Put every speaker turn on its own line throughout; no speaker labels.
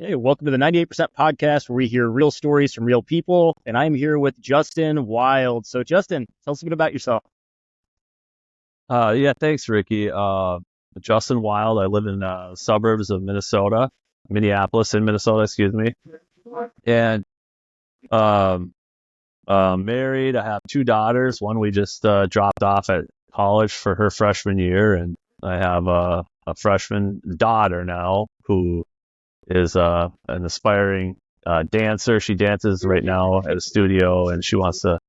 Hey, welcome to the 98% podcast where we hear real stories from real people. And I'm here with Justin Wild. So, Justin, tell us a bit about yourself.
Yeah, thanks, Ricky. Justin Wild. I live in suburbs of Minneapolis in Minnesota, excuse me. And um, married. I have two daughters. One we just dropped off at college for her freshman year, and I have a freshman daughter now who is an aspiring dancer. She dances right now at a studio, and she wants to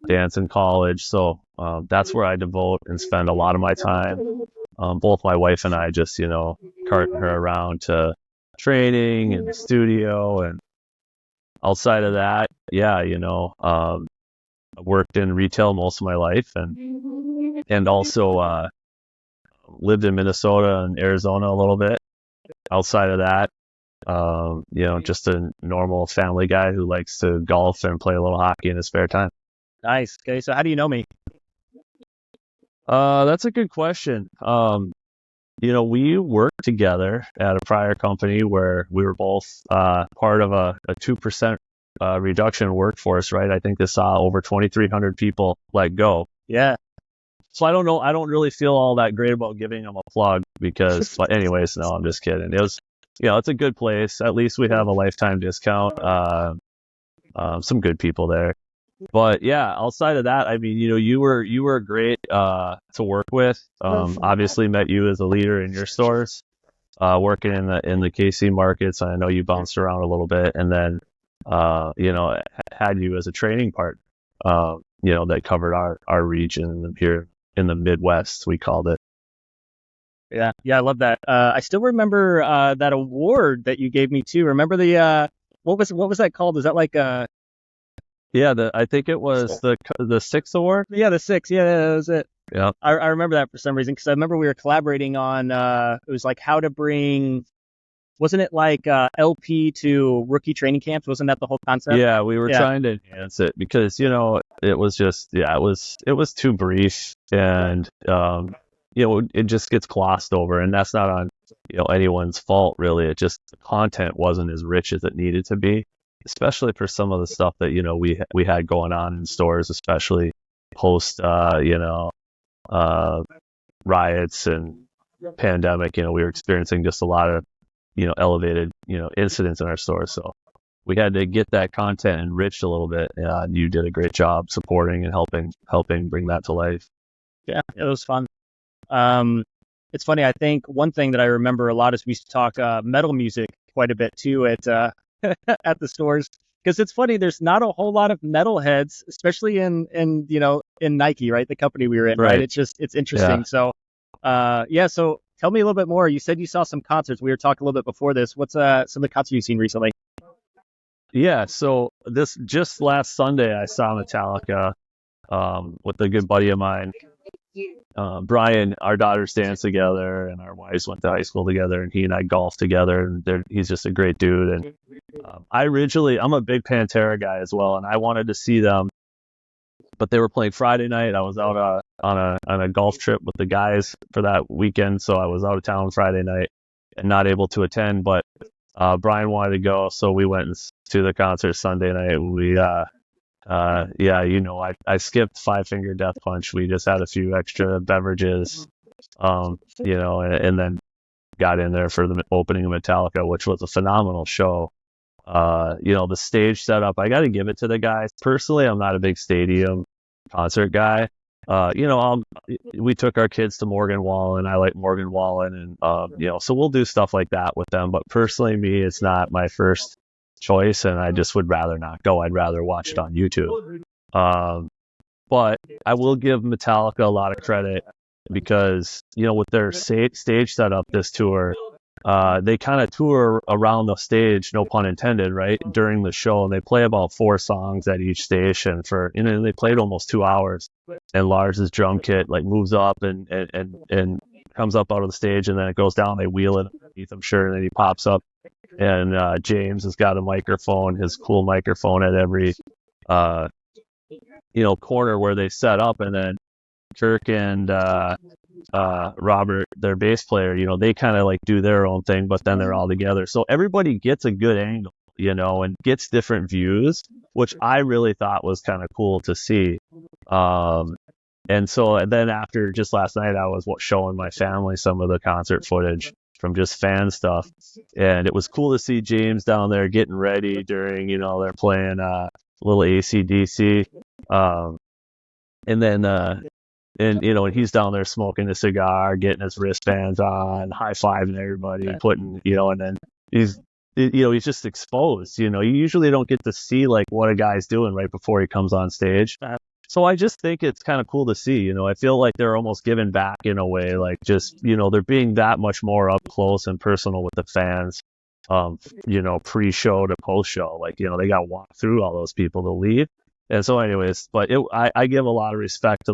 dance in college. So that's where I devote and spend a lot of my time. Both my wife and I just, carting her around to training and the studio. And outside of that, yeah, I worked in retail most of my life and also lived in Minnesota and Arizona a little bit. Outside of that, just a normal family guy who likes to golf and play a little hockey in his spare time.
Nice. Okay, so how do you know me?
That's a good question. We worked together at a prior company where we were both part of a 2% reduction in workforce, right? I think this saw over 2,300 people let go.
Yeah.
So I don't know. I don't really feel all that great about giving them a plug because, but anyways, no, I'm just kidding. It was, it's a good place. At least we have a lifetime discount. Some good people there. But yeah, outside of that, I mean, you were great to work with. Obviously met you as a leader in your stores, working in the KC markets. I know you bounced around a little bit, and then had you as a training partner, that covered our region here in the Midwest, we called it.
Yeah, I love that. I still remember that award that you gave me too. Remember the what was that called? Is that like
Yeah, I think it was the sixth award.
Yeah, the six. Yeah, that was it.
Yeah,
I remember that for some reason because I remember we were collaborating on. It was like how to bring. Wasn't it like LP to rookie training camps? Wasn't that the whole concept?
Yeah, we were trying to enhance it because it was just it was too brief and it just gets glossed over, and that's not on anyone's fault really. It just the content wasn't as rich as it needed to be, especially for some of the stuff that we had going on in stores, especially post riots and pandemic. We were experiencing just a lot of elevated incidents in our stores, so we had to get that content enriched a little bit. And you did a great job supporting and helping bring that to life.
Yeah, it was fun. It's funny. I think one thing that I remember a lot is we used to talk metal music quite a bit too at at the stores, because it's funny. There's not a whole lot of metalheads, especially in Nike, right? The company we were in, right? It's interesting.
Yeah.
So, So tell me a little bit more. You said you saw some concerts. We were talking a little bit before this. What's some of the concerts you've seen recently?
Yeah. So just last Sunday, I saw Metallica with a good buddy of mine. Brian, our daughters danced together and our wives went to high school together, and he and I golfed together, and he's just a great dude. And I'm a big Pantera guy as well, and I wanted to see them, but they were playing Friday night. I was out on a golf trip with the guys for that weekend, so I was out of town Friday night and not able to attend, but Brian wanted to go, so we went to the concert Sunday night. We I skipped Five Finger Death Punch. We just had a few extra beverages, and then got in there for the opening of Metallica, which was a phenomenal show. The stage setup, I got to give it to the guys. Personally, I'm not a big stadium concert guy. We took our kids to Morgan Wallen. I like Morgan Wallen, and so we'll do stuff like that with them. But personally, me, it's not my first choice, and I just would rather not go. I'd rather watch it on YouTube. But I will give Metallica a lot of credit because with their stage setup this tour, they kind of tour around the stage, no pun intended, right, during the show, and they play about 4 songs at each station and they played almost 2 hours. And Lars's drum kit moves up and comes up out of the stage, and then it goes down. They wheel it underneath, I'm sure, and then he pops up. And James has got a microphone, his cool microphone at every corner where they set up, and then Kirk and Robert, their bass player, they kind of like do their own thing, but then they're all together. So everybody gets a good angle, and gets different views, which I really thought was kind of cool to see. And then after just last night, I was showing my family some of the concert footage from just fan stuff. And it was cool to see James down there getting ready during, they're playing a little AC/DC. And he's down there smoking a cigar, getting his wristbands on, high-fiving everybody, putting, and then he's just exposed. You usually don't get to see like what a guy's doing right before he comes on stage. So I just think it's kind of cool to see. I feel like they're almost giving back in a way, like just, they're being that much more up close and personal with the fans, pre-show to post-show. Like, they got to walk through all those people to leave. And so anyways, but I give a lot of respect to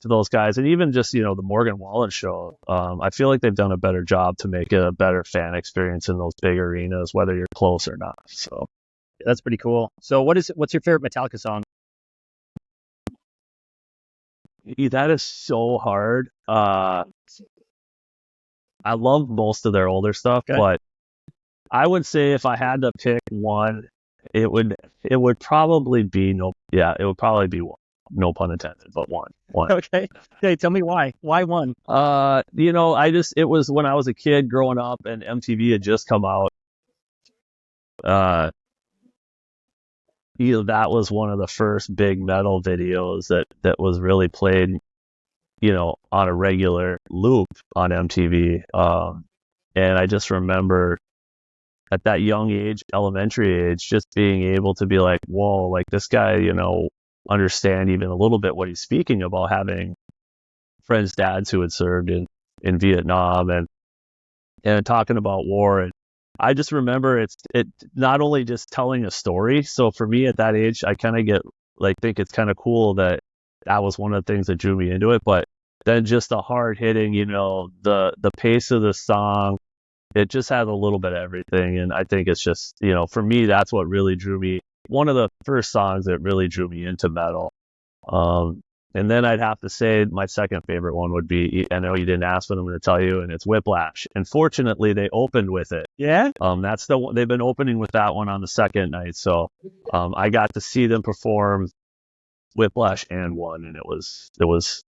those guys. And even just, the Morgan Wallen show, I feel like they've done a better job to make it a better fan experience in those big arenas, whether you're close or not. So
that's pretty cool. So what's your favorite Metallica song?
That is so hard. I love most of their older stuff, but I would say if I had to pick one, it would probably be one. No pun intended, but one.
Okay. Hey, tell me why. Why one?
It was when I was a kid growing up and MTV had just come out. That was one of the first big metal videos that was really played, on a regular loop on MTV. And I just remember at that young age, elementary age, just being able to be like, whoa, like this guy, understand even a little bit what he's speaking about, having friends' dads who had served in Vietnam and talking about war. And I just remember it not only just telling a story. So for me at that age, I kind of think it's kind of cool that was one of the things that drew me into it. But then just the hard hitting, the pace of the song, it just has a little bit of everything. And I think it's just, for me, that's what really drew me. One of the first songs that really drew me into metal. And then I'd have to say my second favorite one would be, I know you didn't ask, but I'm going to tell you, and it's Whiplash. And fortunately, they opened with it.
Yeah?
That's the one. They've been opening with that one on the second night. So I got to see them perform Whiplash and one, and it was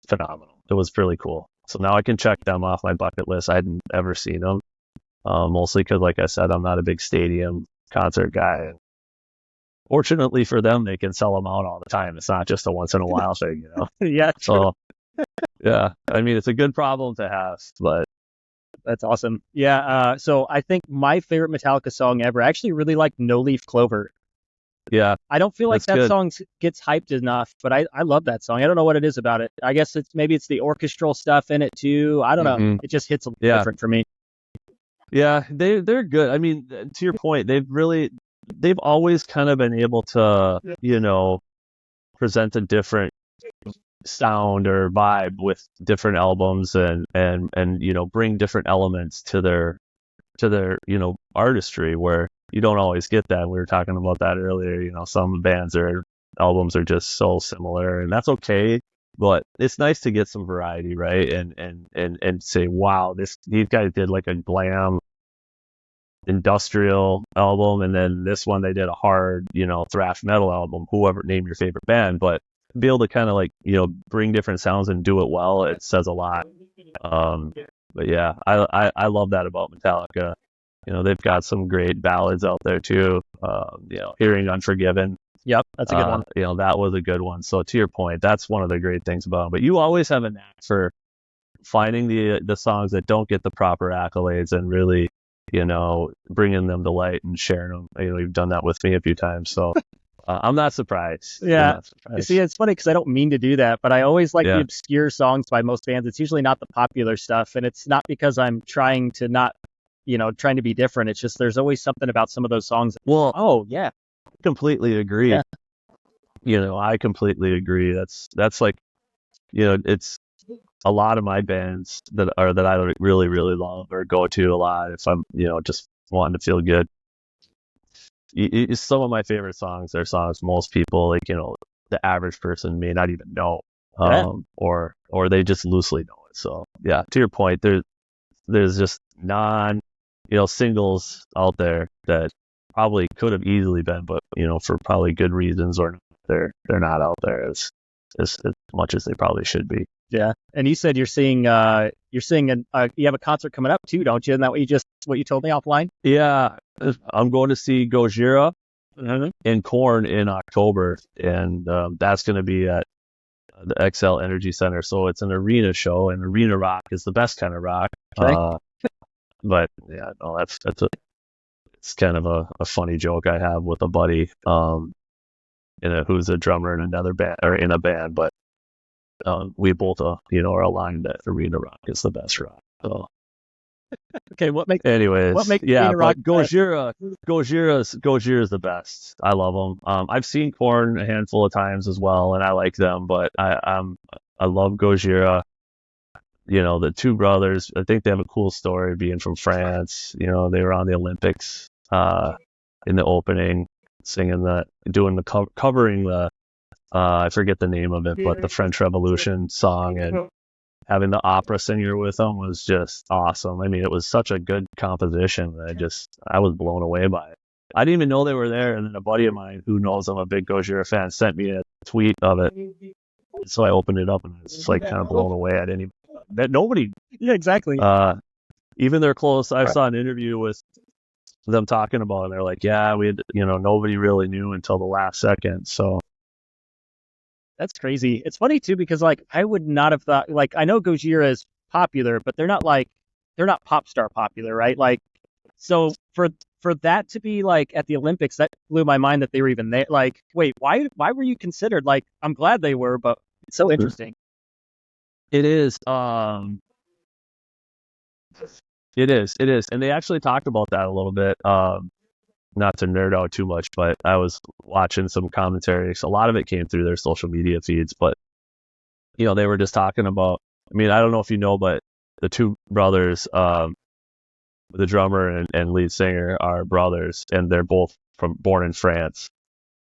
phenomenal. It was really cool. So now I can check them off my bucket list. I hadn't ever seen them, mostly because, like I said, I'm not a big stadium concert guy. Fortunately for them, they can sell them out all the time. It's not just a once in a while thing,
Yeah.
So, yeah, I mean, it's a good problem to have, but
that's awesome. Yeah. So I think my favorite Metallica song ever, I actually really like No Leaf Clover.
Yeah.
I don't feel like that
good.
song gets hyped enough, but I love that song. I don't know what it is about it. I guess maybe it's the orchestral stuff in it too. I don't know. It just hits a little different for me.
Yeah, they're good. I mean, to your point, they've always kind of been able to, present a different sound or vibe with different albums and bring different elements to their artistry, where you don't always get that. We were talking about that earlier. Some albums are just so similar, and that's okay. But it's nice to get some variety, right? And say, wow, these guys did like a glam industrial album, and then this one they did a hard, thrash metal album, whoever, name your favorite band, but be able to kind of like, bring different sounds and do it well, it says a lot. But yeah, I love that about Metallica. They've got some great ballads out there too. Hearing Unforgiven.
Yep, that's a good one.
That was a good one. So to your point, that's one of the great things about them. But you always have a knack for finding the songs that don't get the proper accolades and really, bringing them to light and sharing them. You've done that with me a few times, so I'm not surprised.
Yeah. You see, it's funny because I don't mean to do that, but I always like the obscure songs by most bands. It's usually not the popular stuff, and it's not because I'm trying to trying to be different. It's just there's always something about some of those songs.
Well,
oh yeah,
completely agree.
Yeah.
I completely agree. That's like, it's a lot of my bands that I really, really love or go to a lot if I'm, just wanting to feel good. Some of my favorite songs are songs most people, like, the average person may not even know, or they just loosely know it. So yeah, to your point, there's just singles out there that probably could have easily been, but for probably good reasons, or they're not out there as much as they probably should be.
Yeah. And you said you have a concert coming up too, don't you? Isn't that what you told me offline?
Yeah, I'm going to see Gojira
Mm-hmm.
and Korn in October, and that's going to be at the XL Energy Center. So it's an arena show, and arena rock is the best kind of rock.
Okay.
But yeah, no, it's kind of a funny joke I have with a buddy, who's a drummer in another band or in a band, but we both are aligned that arena rock is the best rock. So
Okay. What makes
yeah,
arena rock
but Gojira's the best. I love them. I've seen Korn a handful of times as well, and I like them, but I love Gojira. The two brothers, I think they have a cool story being from France. They were on the Olympics in the opening, covering the I forget the name of it, but the French Revolution song, and having the opera singer with them was just awesome. I mean, it was such a good composition. I was blown away by it. I didn't even know they were there, and then a buddy of mine who knows I'm a big Gojira fan sent me a tweet of it. So I opened it up, and it's like kind of blown away. I didn't even that nobody.
Yeah, exactly.
Even their close. I saw an interview with them talking about it, and they're like, yeah, we had, nobody really knew until the last second. So
That's crazy. It's funny too because I would not have thought I know Gojira is popular, but they're not pop star popular, right? So for that to be at the Olympics, that blew my mind that they were even there. Wait, why were you considered? I'm glad they were, but it's so interesting.
It is. It is, and they actually talked about that a little bit. Not to nerd out too much, but I was watching some commentary. So a lot of it came through their social media feeds, but they were just talking about. I mean, I don't know if you know, but the two brothers, the drummer and lead singer, are brothers, and they're both born in France,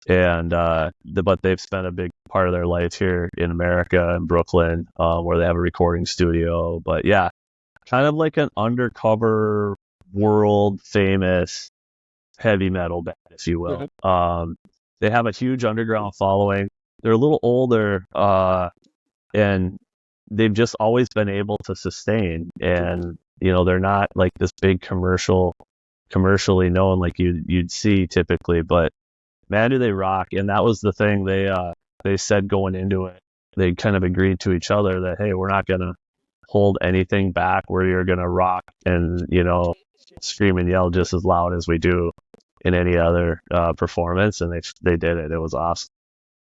and but they've spent a big part of their life here in America, in Brooklyn, where they have a recording studio. But yeah, kind of like an undercover, world famous heavy metal band, if you will. Mm-hmm. They have a huge underground following. They're a little older, and they've just always been able to sustain. And they're not like this big commercially known like you'd see typically. But man, do they rock! And that was the thing they said going into it. They kind of agreed to each other that, hey, we're not gonna hold anything back. We're gonna rock and scream and yell just as loud as we do in any other performance, and they did it. It was awesome.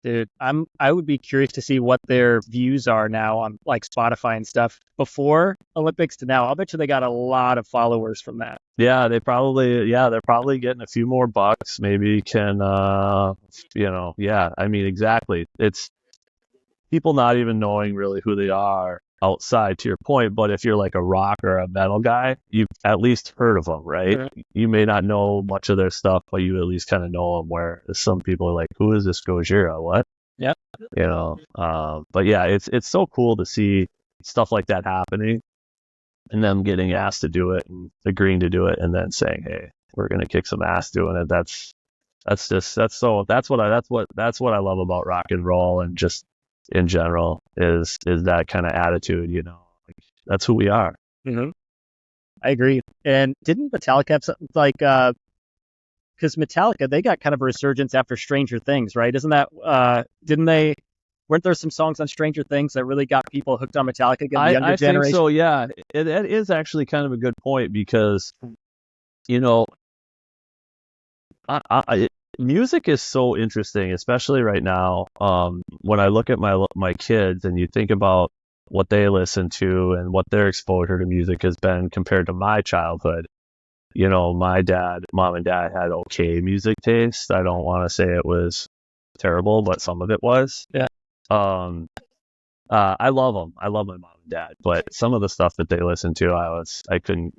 Dude, I would be curious to see what their views are now on Spotify and stuff before Olympics to now. I'll bet you they got a lot of followers from that.
Yeah, they're probably getting a few more bucks. Maybe can I mean, exactly. It's people not even knowing really who they are outside, to your point, but if you're like a rock or a metal guy, you've at least heard of them, right? Mm-hmm. You may not know much of their stuff, but you at least kind of know them, where some people are like, who is this Gojira? What?
Yeah.
But yeah, it's so cool to see stuff like that happening and them getting asked to do it and agreeing to do it and then saying, hey, we're going to kick some ass doing it. That's what I love about rock and roll, and just in general is that kind of attitude, that's who we are.
Mm-hmm. I agree. And didn't Metallica have something because Metallica, they got kind of a resurgence after Stranger Things, right? Isn't that, weren't there some songs on Stranger Things that really got people hooked on Metallica again, the younger generation?
I think so, yeah. It is actually kind of a good point because, music is so interesting, especially right now. When I look at my kids and you think about what they listen to and what their exposure to music has been compared to my childhood, my mom and dad had okay music taste. I don't want to say it was terrible, but some of it was.
Yeah.
I love them. I love my mom and dad, but some of the stuff that they listened to, I couldn't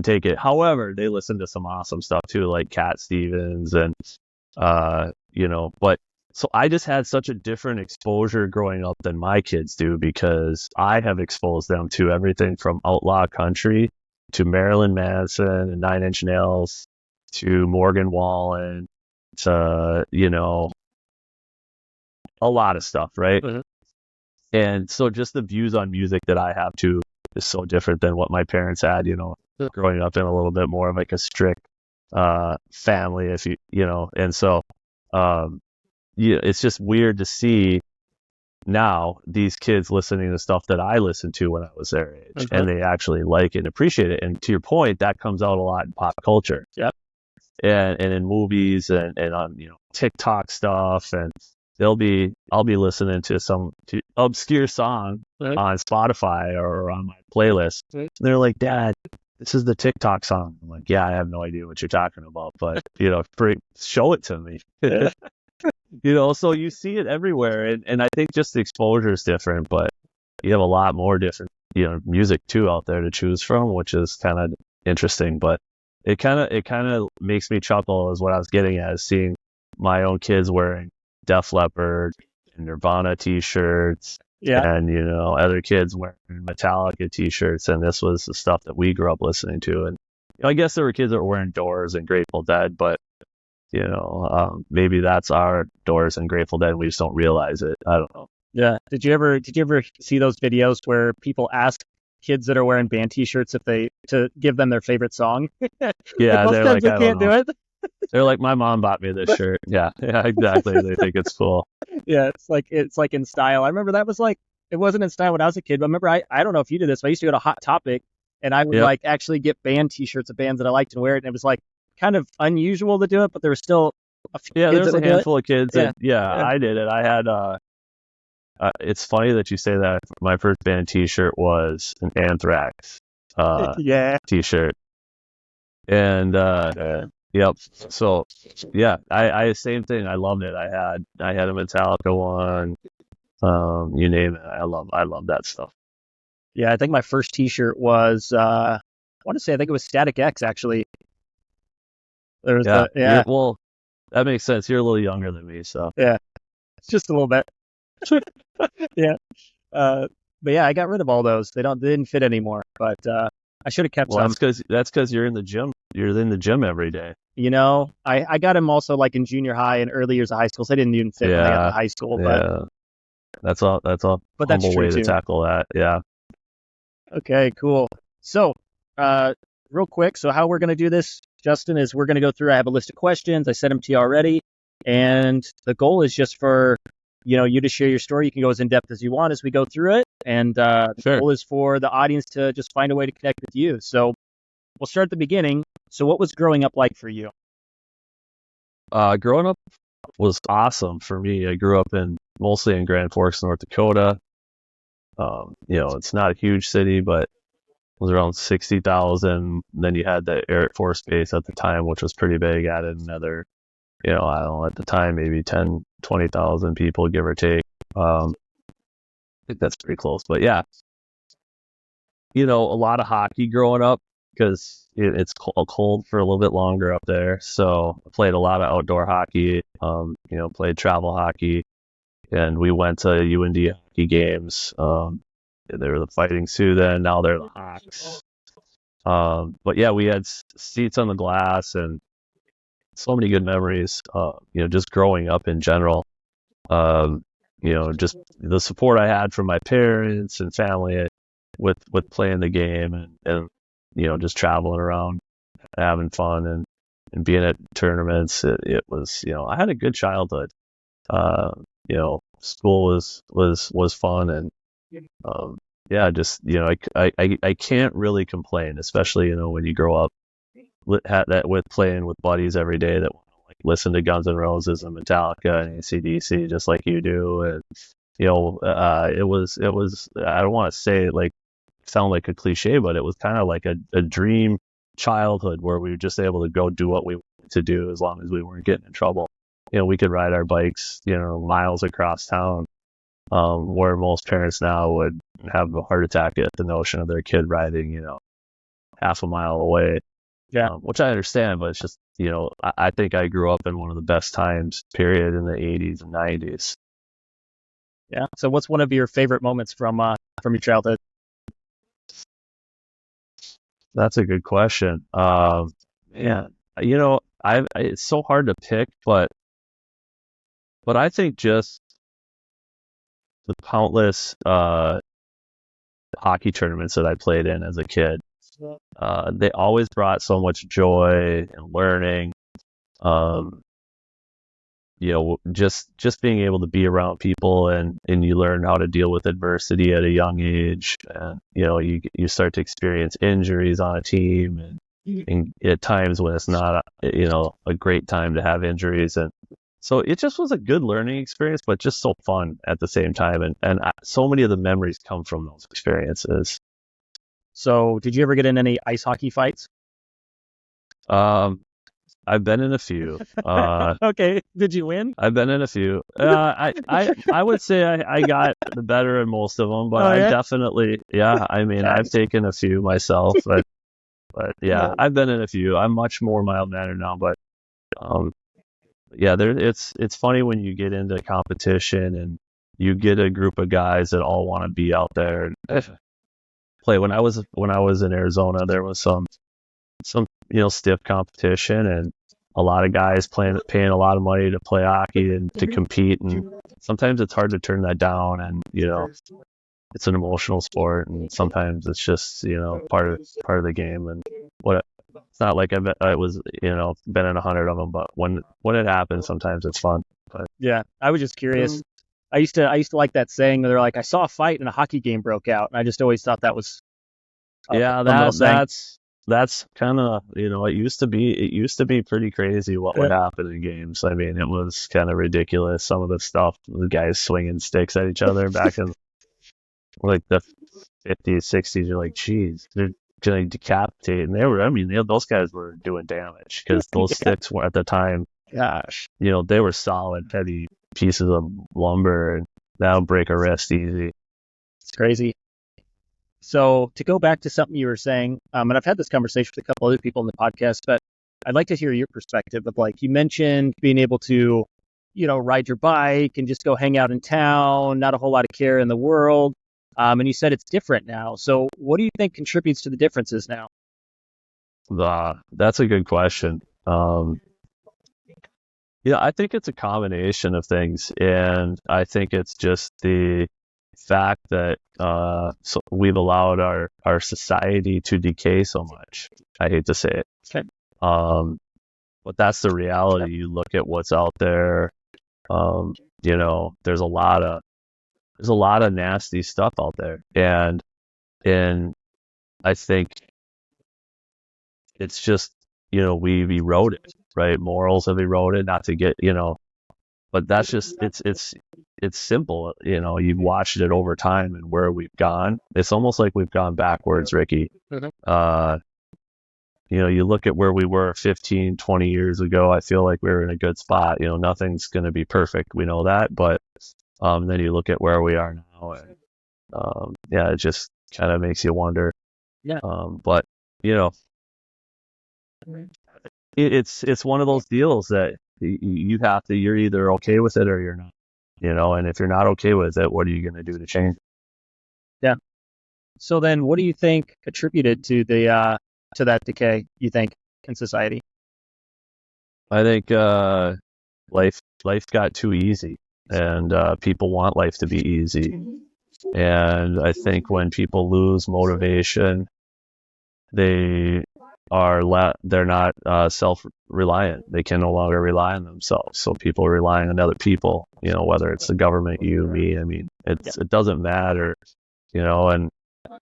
take it. However, they listened to some awesome stuff too, like Cat Stevens and but So I just had such a different exposure growing up than my kids do, because I have exposed them to everything from outlaw country to Marilyn Manson and Nine Inch Nails to Morgan Wallen to, a lot of stuff, right?
Mhm.
And so just the views on music that I have too is so different than what my parents had, growing up in a little bit more of like a strict family, if and so it's just weird to see now these kids listening to stuff that I listened to when I was their age, and they actually like and appreciate it. And to your point, that comes out a lot in pop culture.
Yep.
And in movies and on, TikTok stuff, and I'll be listening to some obscure song on Spotify or on my playlist. And they're like, "Dad, this is the TikTok song." I'm like, "Yeah, I have no idea what you're talking about, but show it to me." So you see it everywhere, and I think just the exposure is different, but you have a lot more different, music too out there to choose from, which is kind of interesting. But it kind of makes me chuckle, is what I was getting at, is seeing my own kids wearing Def Leppard and Nirvana t-shirts, and other kids wearing Metallica t-shirts, and this was the stuff that we grew up listening to. And I guess there were kids that were wearing Doors and Grateful Dead, but maybe that's our Doors and Grateful Dead, and we just don't realize it. I don't know.
Yeah. Did you ever see those videos where people ask kids that are wearing band t-shirts to give them their favorite song?
Yeah,
most
they're
times
like,
they
I
can't
don't
do
know.
it.
They're like, "My mom bought me this shirt." Yeah, exactly. They think it's cool.
Yeah, it's like in style. I remember that was like, it wasn't in style when I was a kid, but I remember I don't know if you did this, but I used to go to Hot Topic, and I would like actually get band t-shirts of bands that I liked and wear it, and it was like kind of unusual to do it, but there was still a few kids
there's
that
a
would do it.
handful of kids that, I did it. I had it's funny that you say that. My first band t-shirt was an Anthrax t-shirt, and yep. So I same thing. I loved it. I had a Metallica one. You name it. I love that stuff.
Yeah, I think my first t-shirt was I want to say, I think it was Static X, actually. There was
well, that makes sense. You're a little younger than me, so
it's just a little bit. Yeah. But yeah, I got rid of all those. They didn't fit anymore, but I should have kept some.
That's because you're in the gym. You're in the gym every day.
I got them also like in junior high and early years of high school, so they didn't even fit when I got to high school. But
that's all. But that's humble way to tackle that. Yeah.
Okay, cool. So, real quick, so how we're going to do this, Justin, is we're going to go through. I have a list of questions. I sent them to you already, and the goal is just for you to share your story. You can go as in depth as you want as we go through it, and the goal is for the audience to just find a way to connect with you. So, we'll start at the beginning. So, what was growing up like for you?
Growing up was awesome for me. I grew up mostly in Grand Forks, North Dakota. It's not a huge city, but it was around 60,000. Then you had the Air Force Base at the time, which was pretty big, added another, I don't know, at the time, maybe 10, 20,000 people, give or take. I think that's pretty close, but yeah. A lot of hockey growing up, because it's cold for a little bit longer up there. So I played a lot of outdoor hockey, played travel hockey, and we went to UND hockey games. They were the Fighting Sioux then, now they're the Hawks. But yeah, we had seats on the glass and so many good memories, just growing up in general. Just the support I had from my parents and family with playing the game and just traveling around, having fun and being at tournaments. It was, I had a good childhood. School was fun, and I can't really complain, especially when you grow up with playing with buddies every day that listen to Guns N' Roses and Metallica and AC/DC just like you do, and it was I don't want to say it sound like a cliche, but it was kind of like a dream childhood where we were just able to go do what we wanted to do as long as we weren't getting in trouble. We could ride our bikes, miles across town, where most parents now would have a heart attack at the notion of their kid riding, half a mile away.
Yeah.
Which I understand, but it's just, I think I grew up in one of the best times, period, in the 80s and 90s.
Yeah. So what's one of your favorite moments from your childhood?
That's a good question. Man, it's so hard to pick, but I think just the countless hockey tournaments that I played in as a kid, they always brought so much joy and learning. Just being able to be around people and you learn how to deal with adversity at a young age, and you start to experience injuries on a team, and at times when it's not a great time to have injuries, and so it just was a good learning experience, but just so fun at the same time, and so many of the memories come from those experiences.
So did you ever get in any ice hockey fights?
I've been in a few.
Okay. Did you win?
I've been in a few. I would say I got the better in most of them, but I definitely, I mean, I've taken a few myself, but yeah, I've been in a few. I'm much more mild-mannered now, but it's funny when you get into competition and you get a group of guys that all want to be out there and play. When I was in Arizona, there was some stiff competition, and a lot of guys paying a lot of money to play hockey and to compete, and sometimes it's hard to turn that down, and it's an emotional sport, and sometimes it's just part of the game, and it's not like I was been in 100 of them, but when it happens, sometimes it's fun. But
yeah, I was just curious. I used to like that saying where they're like, I saw a fight and a hockey game broke out, and I just always thought that was
that's kind of it used to be pretty crazy what would happen in games. I mean, it was kind of ridiculous, some of the stuff, the guys swinging sticks at each other back in like the 50s, 60s. You're like, geez, they're gonna decapitate, and those guys were doing damage because those sticks were at the time, gosh, they were solid, heavy pieces of lumber, and that'll break a wrist easy.
It's crazy. So to go back to something you were saying, and I've had this conversation with a couple other people in the podcast, but I'd like to hear your perspective of, like, you mentioned being able to, ride your bike and just go hang out in town, not a whole lot of care in the world. And you said it's different now. So what do you think contributes to the differences now?
That's a good question. I think it's a combination of things, and I think it's just the fact that so we've allowed our society to decay so much. I hate to say it.
Okay.
But that's the reality. You look at what's out there. There's a lot of nasty stuff out there, and I think it's just we've eroded, right? Morals have eroded. Not to get but that's just it's simple. You've watched it over time and where we've gone. It's almost like we've gone backwards, Ricky.
Mm-hmm.
You look at where we were 15, 20 years ago. I feel like we were in a good spot. Nothing's going to be perfect. We know that, but then you look at where we are now, and it just kind of makes you wonder.
Yeah.
But it's one of those deals that you're either okay with it or you're not, and if you're not okay with it, what are you going to do to change it?
Yeah. So then what do you think attributed to to that decay, you think, in society?
I think life got too easy, and people want life to be easy. And I think when people lose motivation, they're not self-reliant. They can no longer rely on themselves. So people are relying on other people, whether it's the government, you, me. I mean, it doesn't matter, and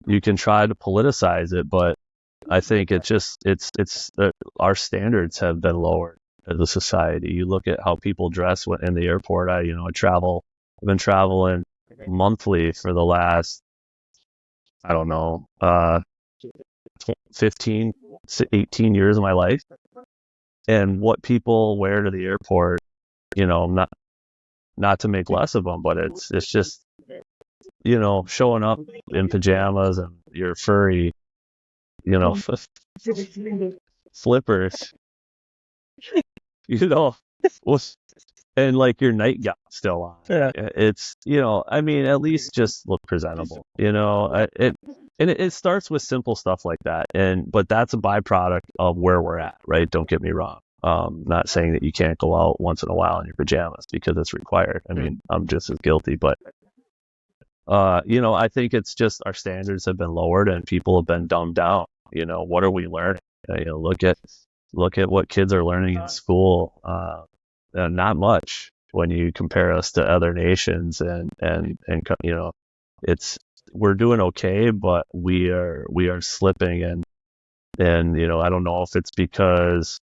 you can try to politicize it, but I think our standards have been lowered as a society. You look at how people dress in the airport. I've been traveling monthly for the last, I don't know, 15, 18 years of my life, and what people wear to the airport, not to make less of them, but it's just, showing up in pajamas and your furry, slippers. you know, was and like your nightgown still on.
Yeah.
It's, I mean, at least just look presentable, it starts with simple stuff like that. But that's a byproduct of where we're at, right? Don't get me wrong. Not saying that you can't go out once in a while in your pajamas because it's required. I mean, I'm just as guilty, but I think it's just our standards have been lowered and people have been dumbed down. What are we learning? Look at what kids are learning in school. Not much when you compare us to other nations, and it's we're doing okay, but we are slipping, and I don't know if it's because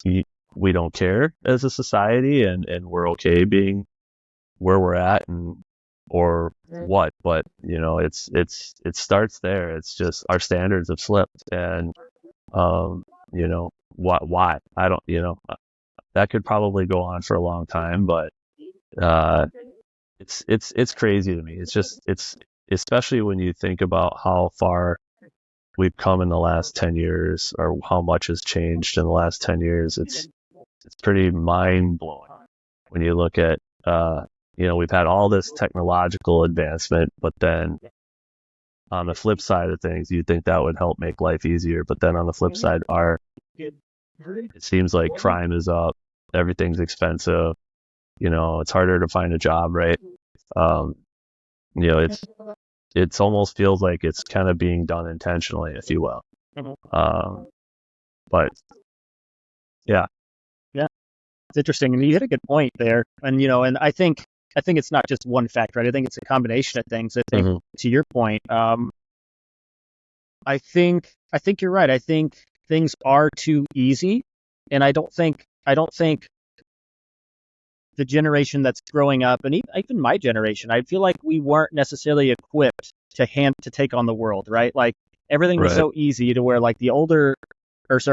we don't care as a society and we're okay being where we're at or what, but it starts there. It's just our standards have slipped, and why I don't that could probably go on for a long time, but it's crazy to me. It's especially when you think about how far we've come in the last 10 years, or how much has changed in the last 10 years. It's pretty mind blowing when you look at we've had all this technological advancement, but then on the flip side of things, you'd think that would help make life easier, but then on the flip side, it seems like crime is up, everything's expensive, it's harder to find a job, right? It's almost feels like it's kind of being done intentionally, if you will. But yeah,
it's interesting, and you hit a good point there. And and I think it's not just one factor, right? I think it's a combination of things. I think to your point, I think you're right. I think things are too easy, and I don't think the generation that's growing up, and even my generation, I feel like we weren't necessarily equipped to take on the world, right? Like everything was so easy to where like the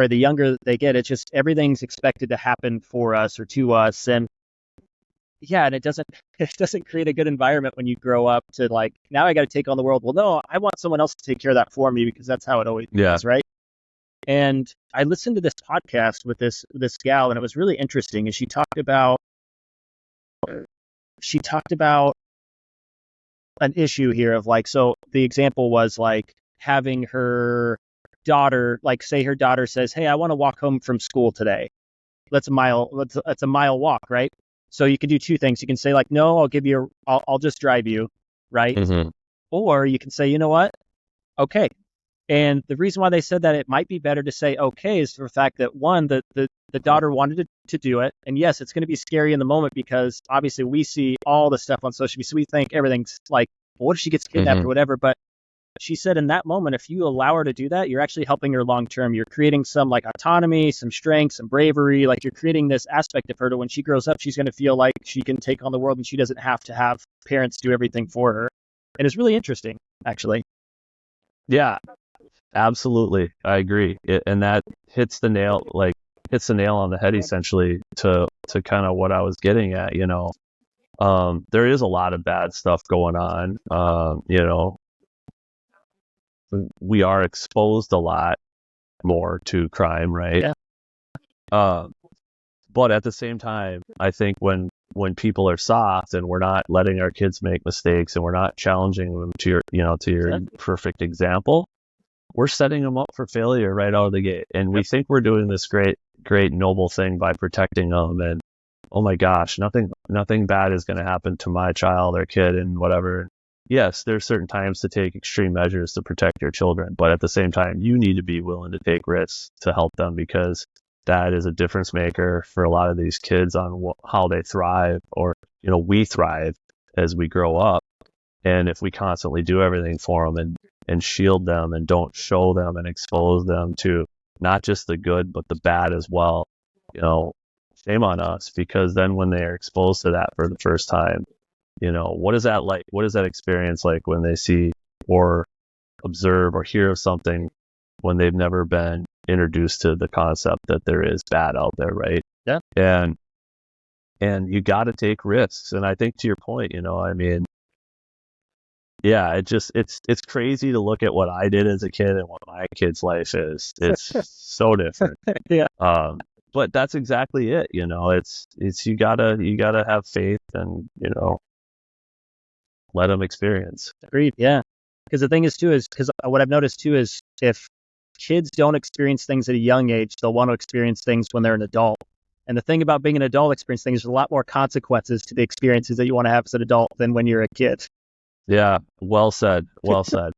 younger they get, it's just everything's expected to happen for us or to us, and and it doesn't create a good environment when you grow up to like, now I got to take on the world. Well, no, I want someone else to take care of that for me because that's how it always is, right? And I listened to this podcast with this gal, and it was really interesting. And she talked about an issue here of like, so the example was like having her daughter, like say her daughter says, "Hey, I want to walk home from school today. That's a mile walk, right?" So you can do two things. You can say like, "No, I'll just drive you," right? Or you can say, "You know what? Okay." And the reason why they said that it might be better to say okay is for the fact that one, the daughter wanted to do it. And yes, it's going to be scary in the moment because obviously we see all the stuff on social media. So we think everything's like, well, what if she gets kidnapped or whatever? But she said in that moment, if you allow her to do that, you're actually helping her long term. You're creating some like autonomy, some strength, some bravery. Like you're creating this aspect of her to when she grows up, she's going to feel like she can take on the world and she doesn't have to have parents do everything for her. And it's really interesting, actually.
Yeah, absolutely. I agree. And that hits the nail on the head, essentially, to kind of what I was getting at. There is a lot of bad stuff going on. We are exposed a lot more to crime, right?
Yeah.
But at the same time, I think when people are soft and we're not letting our kids make mistakes and we're not challenging them to your perfect example, we're setting them up for failure right out of the gate. And we think we're doing this great noble thing by protecting them, and oh my gosh, nothing bad is going to happen to my child or kid and whatever. Yes, there's certain times to take extreme measures to protect your children, but at the same time, you need to be willing to take risks to help them, because that is a difference maker for a lot of these kids on how they thrive, or we thrive as we grow up. And if we constantly do everything for them and shield them and don't show them and expose them to not just the good but the bad as well, shame on us, because then when they are exposed to that for the first time, what is that like? What is that experience like when they see or observe or hear of something when they've never been introduced to the concept that there is bad out there, right?
Yeah.
And you got to take risks. And I think to your point, yeah, it's crazy to look at what I did as a kid and what my kid's life is. It's so different.
Yeah.
but that's exactly it. It's you gotta have faith and let them experience.
Agreed. Yeah. Because the thing is too is because what I've noticed too is if kids don't experience things at a young age, they'll want to experience things when they're an adult. And the thing about being an adult experience things, there's a lot more consequences to the experiences that you want to have as an adult than when you're a kid.
Yeah. Well said. Well said.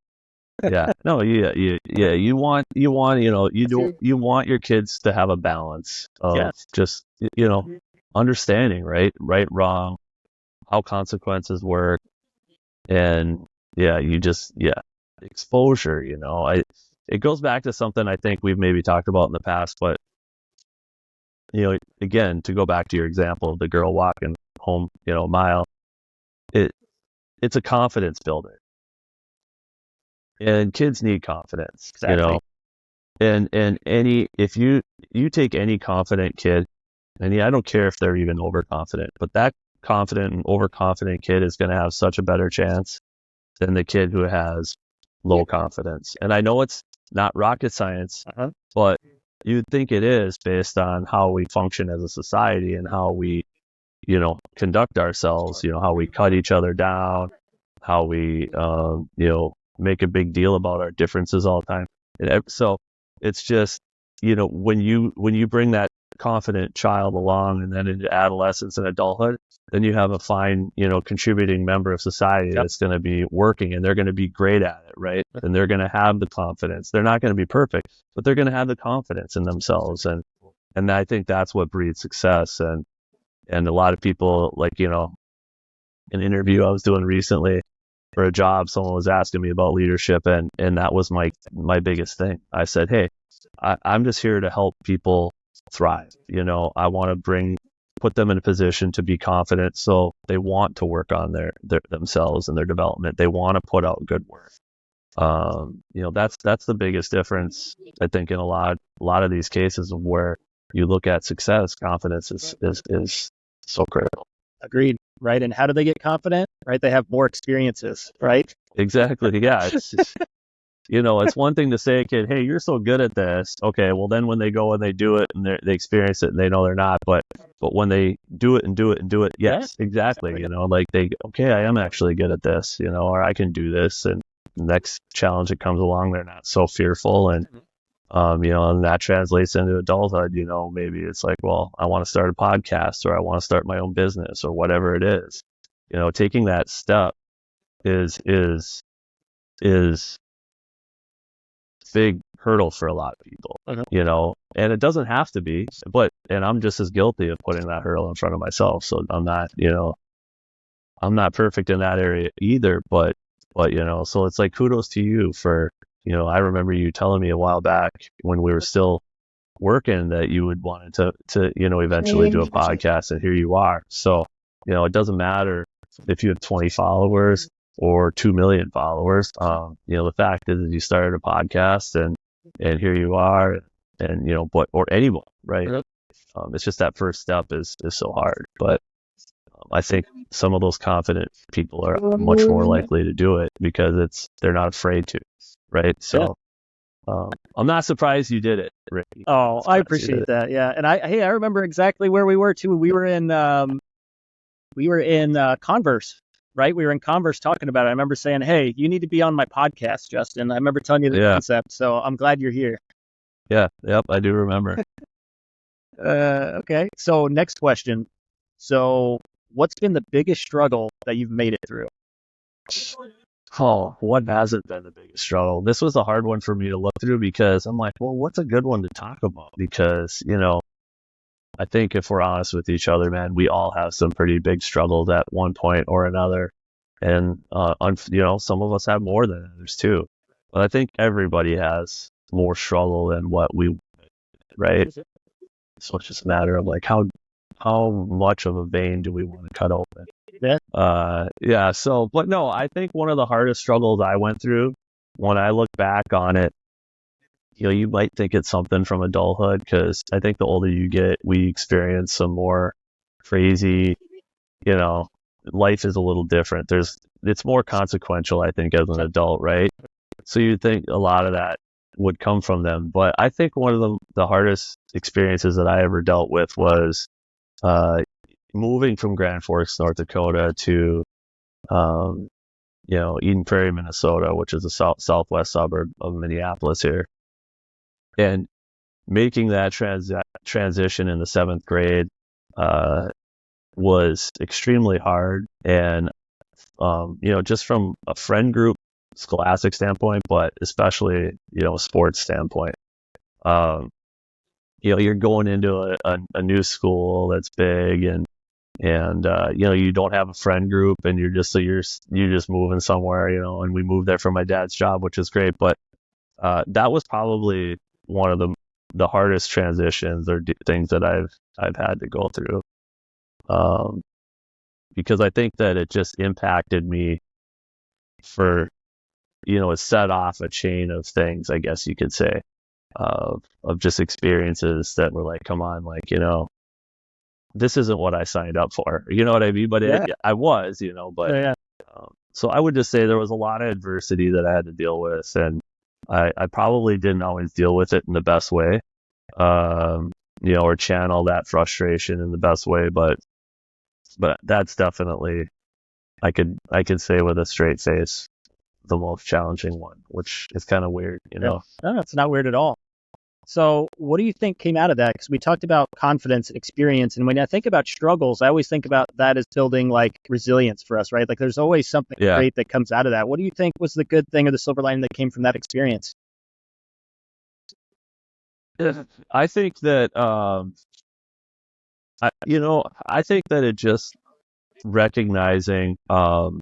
Yeah. No. Yeah. You want you want your kids to have a balance of just understanding right, wrong, how consequences work, and exposure. It goes back to something I think we've maybe talked about in the past, but again, to go back to your example of the girl walking home, a mile, it's a confidence builder. And kids need confidence,
Exactly.
And if you take any confident kid, and I don't care if they're even overconfident, but that confident and overconfident kid is going to have such a better chance than the kid who has low confidence. And I know it's not rocket science, but you'd think it is based on how we function as a society and how we, conduct ourselves, how we cut each other down, how we, make a big deal about our differences all the time. And so it's just, when you bring that confident child along and then into adolescence and adulthood, then you have a fine, contributing member of society that's going to be working, and they're going to be great at it, right? And they're going to have the confidence. They're not going to be perfect, but they're going to have the confidence in themselves. And I think that's what breeds success. And a lot of people, like, an interview I was doing recently for a job, someone was asking me about leadership, and that was my biggest thing. I said, hey, I'm just here to help people thrive. I want to put them in a position to be confident, so they want to work on their themselves and their development. They want to put out good work. That's the biggest difference, I think, in a lot of these cases of where you look at success. Confidence is so critical.
Agreed. Right. And how do they get confident? Right. They have more experiences. Right.
Exactly. Yeah. It's one thing to say a kid, hey, you're so good at this. Okay. Well, then when they go and they do it and they experience it and they know they're not, but when they do it and do it and do it, yes, exactly. Okay, I am actually good at this, or I can do this. And the next challenge that comes along, they're not so fearful. And, and that translates into adulthood. Maybe it's like, well, I want to start a podcast, or I want to start my own business, or whatever it is. Taking that step is big hurdle for a lot of people, and it doesn't have to be, and I'm just as guilty of putting that hurdle in front of myself. So I'm not perfect in that area either, but so it's like, kudos to you for, I remember you telling me a while back when we were still working that you would wanted to eventually do a podcast, and here you are. So, it doesn't matter if you have 20 followers or 2 million followers. The fact is you started a podcast, and here you are, and, or anyone, right? It's just that first step is so hard, but I think some of those confident people are much more likely to do it because they're not afraid to, right? So I'm not surprised you did it, Ricky.
Oh, I appreciate that. Yeah. And I remember exactly where we were too. We were in Converse, right? We were in Converse talking about it. I remember saying, hey, you need to be on my podcast, Justin. I remember telling you the concept. So I'm glad you're here.
Yeah. Yep. I do remember.
Okay. So next question. So what's been the biggest struggle that you've made it through?
Oh, what hasn't been the biggest struggle? This was a hard one for me to look through because I'm like, well, what's a good one to talk about? Because, I think if we're honest with each other, man, we all have some pretty big struggles at one point or another. And, some of us have more than others too. But I think everybody has more struggle than what we, right? So it's just a matter of like, how much of a vein do we want to cut open?
Yeah.
So, but no, I think one of the hardest struggles I went through, when I look back on it, you might think it's something from adulthood, because I think the older you get, we experience some more crazy, life is a little different. It's more consequential, I think, as an adult, right? So you think a lot of that would come from them. But I think one of the hardest experiences that I ever dealt with was moving from Grand Forks, North Dakota to Eden Prairie, Minnesota, which is a southwest suburb of Minneapolis here, and making that transition in the 7th grade was extremely hard, and just from a friend group, scholastic standpoint, but especially sports standpoint. You're going into a new school that's big, and you don't have a friend group, and you're just moving somewhere, and we moved there for my dad's job, which is great, but that was probably one of the hardest transitions or things that I've had to go through, because I think that it just impacted me for it set off a chain of things, I guess you could say, of just experiences that were like, come on, like, this isn't what I signed up for. You know what I mean? But I was, but
Yeah.
So I would just say there was a lot of adversity that I had to deal with, and I probably didn't always deal with it in the best way, or channel that frustration in the best way. But that's definitely, I could say with a straight face, the most challenging one, which is kind of weird,
No, it's not weird at all. So what do you think came out of that? Because we talked about confidence and experience. And when I think about struggles, I always think about that as building like resilience for us, right? Like there's always something great that comes out of that. What do you think was the good thing or the silver lining that came from that experience?
I think that, I think that it just recognizing, the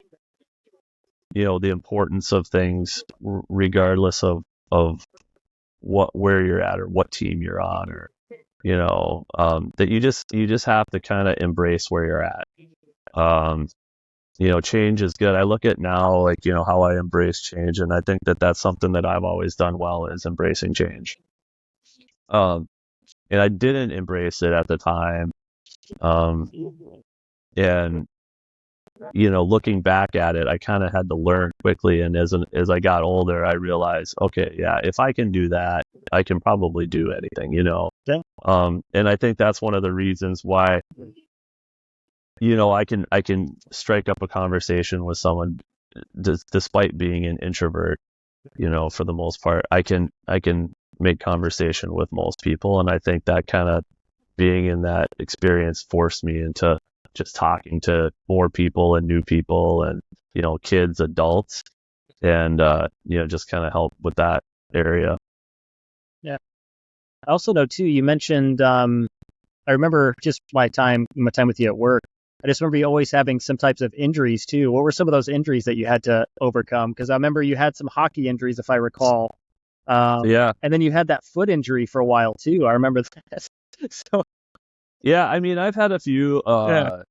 importance of things, regardless of where you're at or what team you're on, or that you just have to kind of embrace where you're at. Change is good. I look at now, like, how I embrace change, and I think that that's something that I've always done well, is embracing change. And I didn't embrace it at the time, and looking back at it, I kind of had to learn quickly. And as I got older, I realized, okay, yeah, if I can do that, I can probably do anything,
Yeah.
And I think that's one of the reasons why, I can strike up a conversation with someone, despite being an introvert, for the most part. I can make conversation with most people. And I think that kind of being in that experience forced me into just talking to more people and new people, and kids, adults, and just kind of help with that area.
Yeah. I also know too, you mentioned, I remember just my time with you at work, I just remember you always having some types of injuries too. What were some of those injuries that you had to overcome? Because I remember you had some hockey injuries, if I recall.
Yeah.
And then you had that foot injury for a while too. I remember that. So
yeah, I mean, I've had a few. That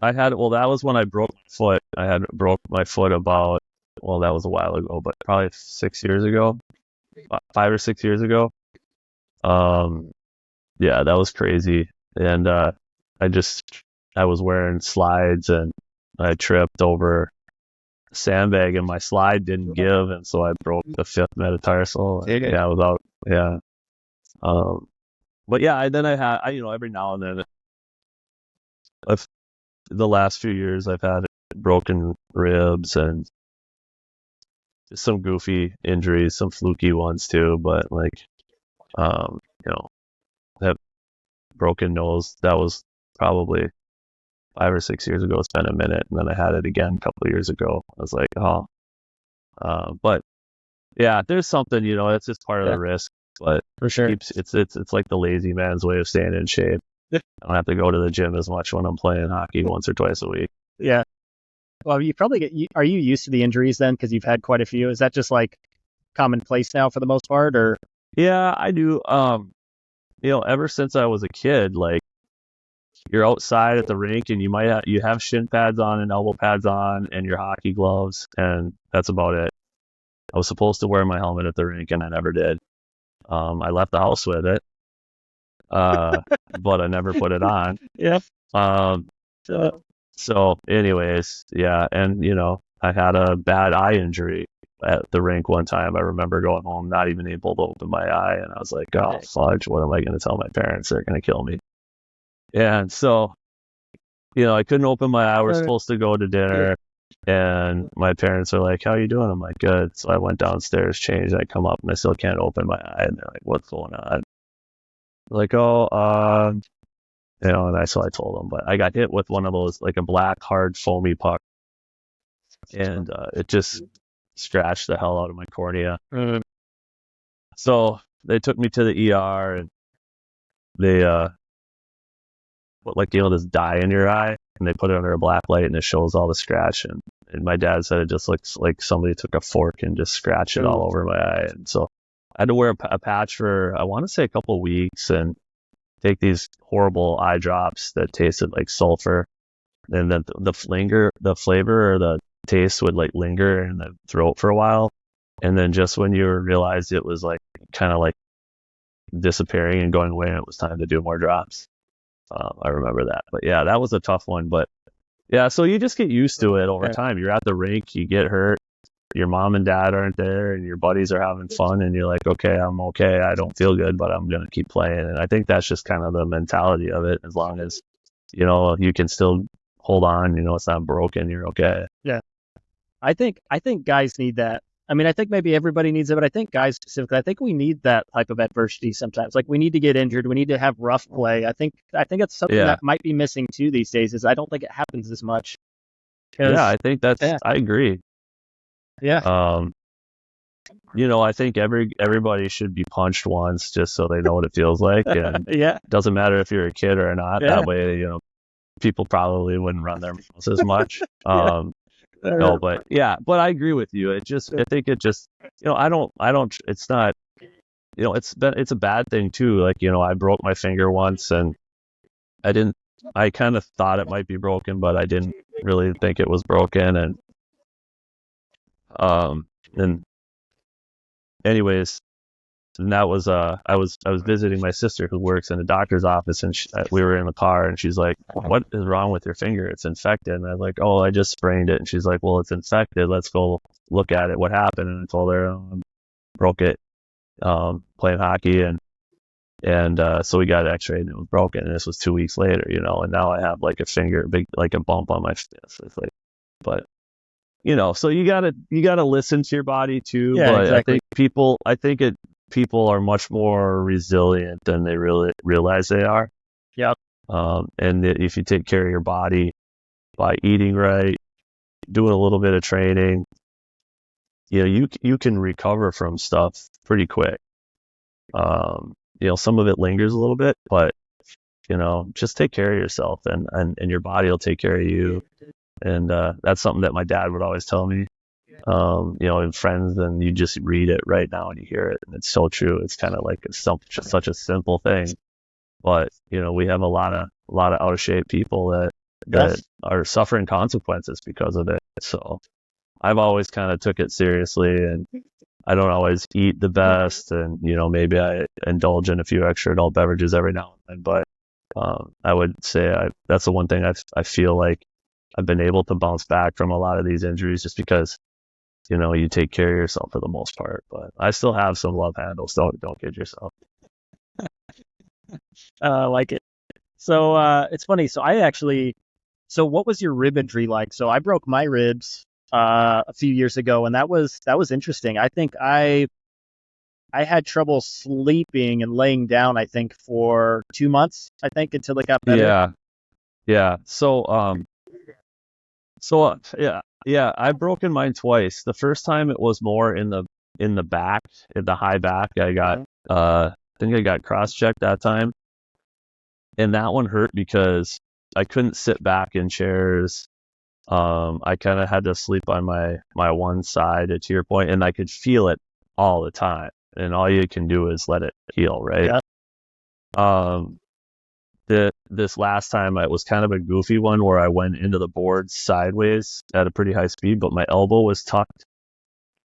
was when I broke my foot. I had broke my foot that was a while ago, but probably 6 years ago, 5 or 6 years ago. Yeah, that was crazy. And I was wearing slides, and I tripped over a sandbag, and my slide didn't give, and so I broke the 5th metatarsal. Yeah, without, yeah. But yeah, then I had, every now and then, the last few years, I've had broken ribs and just some goofy injuries, some fluky ones too. But like, that broken nose, that was probably 5 or 6 years ago. It's been a minute, and then I had it again a couple of years ago. I was like, oh, but yeah, there's something, it's just part of the risk. But
for sure,
it's like the lazy man's way of staying in shape. I don't have to go to the gym as much when I'm playing hockey once or twice a week.
Yeah. Well, you probably are you used to the injuries then? Because you've had quite a few. Is that just like commonplace now for the most part, or?
Yeah, I do. Ever since I was a kid, like, you're outside at the rink, and you have shin pads on and elbow pads on and your hockey gloves, and that's about it. I was supposed to wear my helmet at the rink, and I never did. I left the house with it, but I never put it on.
Yeah.
So anyways, yeah. And, I had a bad eye injury at the rink one time. I remember going home, not even able to open my eye, and I was like, "Oh fudge! What am I going to tell my parents? They're going to kill me." And so, I couldn't open my eye. We're supposed to go to dinner, and my parents are like, "How you doing?" I'm like, "Good." So I went downstairs, changed, I come up, and I still can't open my eye. And they're like, "What's going on?" Like, "Oh, so I told them, but I got hit with one of those, like a black, hard, foamy puck, and it just scratched the hell out of my cornea. So they took me to the ER, and they put this dye in your eye, and they put it under a black light, and it shows all the scratch. And my dad said it just looks like somebody took a fork and just scratched it all over my eye. And so I had to wear a patch for, I want to say, a couple of weeks, and take these horrible eye drops that tasted like sulfur, and then the flavor or the taste would like linger in the throat for a while, and then just when you realized it was like kind of like disappearing and going away, and it was time to do more drops. I remember that, but yeah, that was a tough one. But yeah, so you just get used to it over time. You're at the rink, you get hurt, your mom and dad aren't there, and your buddies are having fun, and you're like, okay, I'm okay. I don't feel good, but I'm going to keep playing. And I think that's just kind of the mentality of it. As long as, you can still hold on, it's not broken, you're okay.
Yeah. I think guys need that. I mean, I think maybe everybody needs it, but I think guys specifically, I think we need that type of adversity sometimes. Like, we need to get injured. We need to have rough play. I think it's something that might be missing too these days, is I don't think it happens as much.
Yeah, I think I agree.
Yeah.
I think everybody should be punched once just so they know what it feels like. And it doesn't matter if you're a kid or not. That way, people probably wouldn't run their mouths as much. No, but I agree with you. I think it just, I don't, it's not, it's a bad thing too. Like, I broke my finger once, and I kind of thought it might be broken, but I didn't really think it was broken. And anyways, and that was I was visiting my sister who works in a doctor's office, and we were in the car, and she's like, "What is wrong with your finger? It's infected." And I was like, "Oh, I just sprained it." And she's like, "Well, it's infected. Let's go look at it. What happened?" And I told her, broke it playing hockey, and so we got it x-rayed, and it was broken. And this was 2 weeks later, and now I have like a bump on my fist. It's like, but so you gotta listen to your body too.
Yeah,
but
exactly.
I think people are much more resilient than they really realize they are.
Yep.
And if you take care of your body by eating right, doing a little bit of training, you can recover from stuff pretty quick. Some of it lingers a little bit, but just take care of yourself, and your body will take care of you. And that's something that my dad would always tell me. In friends, and you just read it right now and you hear it, and it's so true. It's kind of like just such a simple thing, but we have a lot of out of shape people that are suffering consequences because of it. So I've always kind of took it seriously, and I don't always eat the best, and maybe I indulge in a few extra adult beverages every now and then, but I would say that's the one thing I feel like I've been able to bounce back from a lot of these injuries, just because you take care of yourself for the most part. But I still have some love handles. Don't kid yourself.
I like it. So it's funny. So what was your rib injury like? So I broke my ribs a few years ago, and that was interesting. I think I had trouble sleeping and laying down, I think, for 2 months, I think, until it got better.
Yeah. Yeah, I've broken mine twice. The first time it was more in the back, in the high back. I think I got cross-checked that time, and that one hurt because I couldn't sit back in chairs. I kind of had to sleep on my one side, to your point, and I could feel it all the time. And all you can do is let it heal, right? Yeah. This last time, it was kind of a goofy one where I went into the board sideways at a pretty high speed, but my elbow was tucked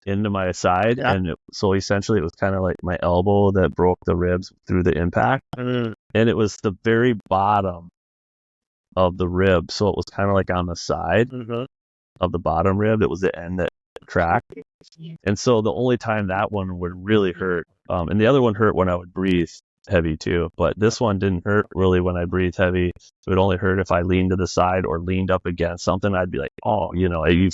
into my side, and so essentially it was kind of like my elbow that broke the ribs through the impact, and it was the very bottom of the rib, so it was kind of like on the side of the bottom rib. It was the end that crack. And so the only time that one would really hurt, and the other one hurt when I would breathe heavy too, but this one didn't hurt really when I breathed heavy. It would only hurt if I leaned to the side or leaned up against something. I'd be like, oh, you're like,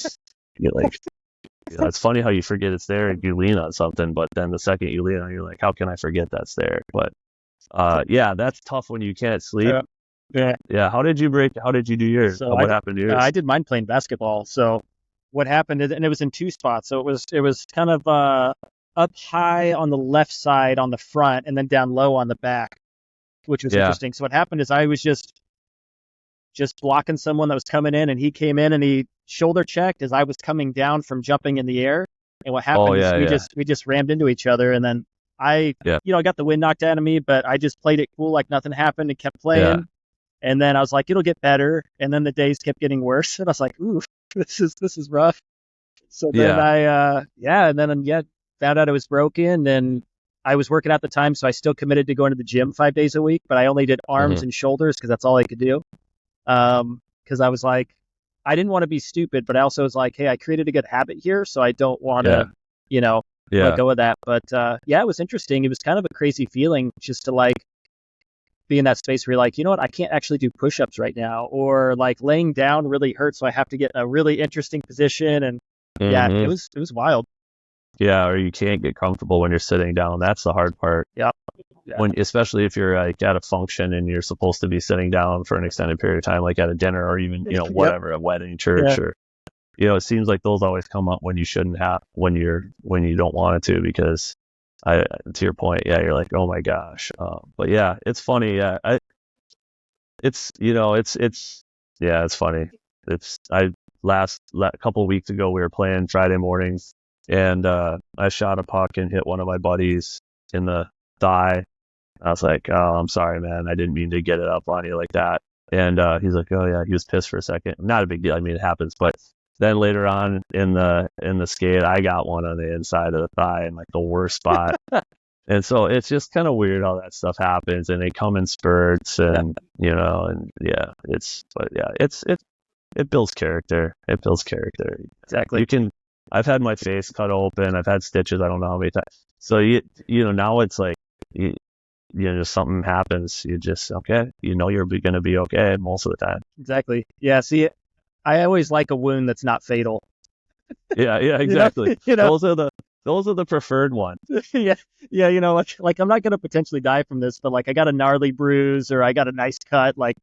it's funny how you forget it's there and you lean on something, but then the second you lean on it, you're like, how can I forget that's there? But yeah, that's tough when you can't sleep. Yeah. How did you do yours?
So
What happened to yours?
I did mine playing basketball. So what happened is, and it was in two spots. So it was kind of up high on the left side on the front, and then down low on the back, which was interesting. So what happened is I was just blocking someone that was coming in, and he came in and he shoulder checked as I was coming down from jumping in the air. And what happened is we just rammed into each other, and then I got the wind knocked out of me, but I just played it cool like nothing happened and kept playing. Yeah. And then I was like, it'll get better. And then the days kept getting worse, and I was like, ooh, this is rough. So then I found out it was broken, and I was working at the time, so I still committed to going to the gym 5 days a week, but I only did arms and shoulders because that's all I could do. Because I was like, I didn't want to be stupid, but I also was like, hey, I created a good habit here, so I don't want to, let go of that. But it was interesting. It was kind of a crazy feeling just to like be in that space where you're like, you know what, I can't actually do push-ups right now, or like laying down really hurts, so I have to get a really interesting position, and it was wild.
Yeah, or you can't get comfortable when you're sitting down. That's the hard part.
Yeah.
Especially if you're like at a function and you're supposed to be sitting down for an extended period of time, like at a dinner or even whatever, a wedding, church, or it seems like those always come up when you shouldn't have, when you don't want it to, because to your point, you're like, oh my gosh. But yeah, it's funny. Yeah, it's funny. A couple of weeks ago we were playing Friday mornings, and I shot a puck and hit one of my buddies in the thigh. I was like, oh, I'm sorry, man. I didn't mean to get it up on you like that. And he's like, oh yeah, he was pissed for a second. Not a big deal. I mean, it happens. But then later on in the skate, I got one on the inside of the thigh in like the worst spot. And so it's just kind of weird how that stuff happens, and they come in spurts, and it builds character. It builds character.
Exactly.
I've had my face cut open. I've had stitches. I don't know how many times. So now it's like, just something happens. You just, okay, you're going to be okay most of the time.
Exactly. Yeah. See, I always like a wound that's not fatal.
Yeah, exactly. Those are the preferred ones.
Yeah. Like I'm not going to potentially die from this, but like I got a gnarly bruise or I got a nice cut. Like,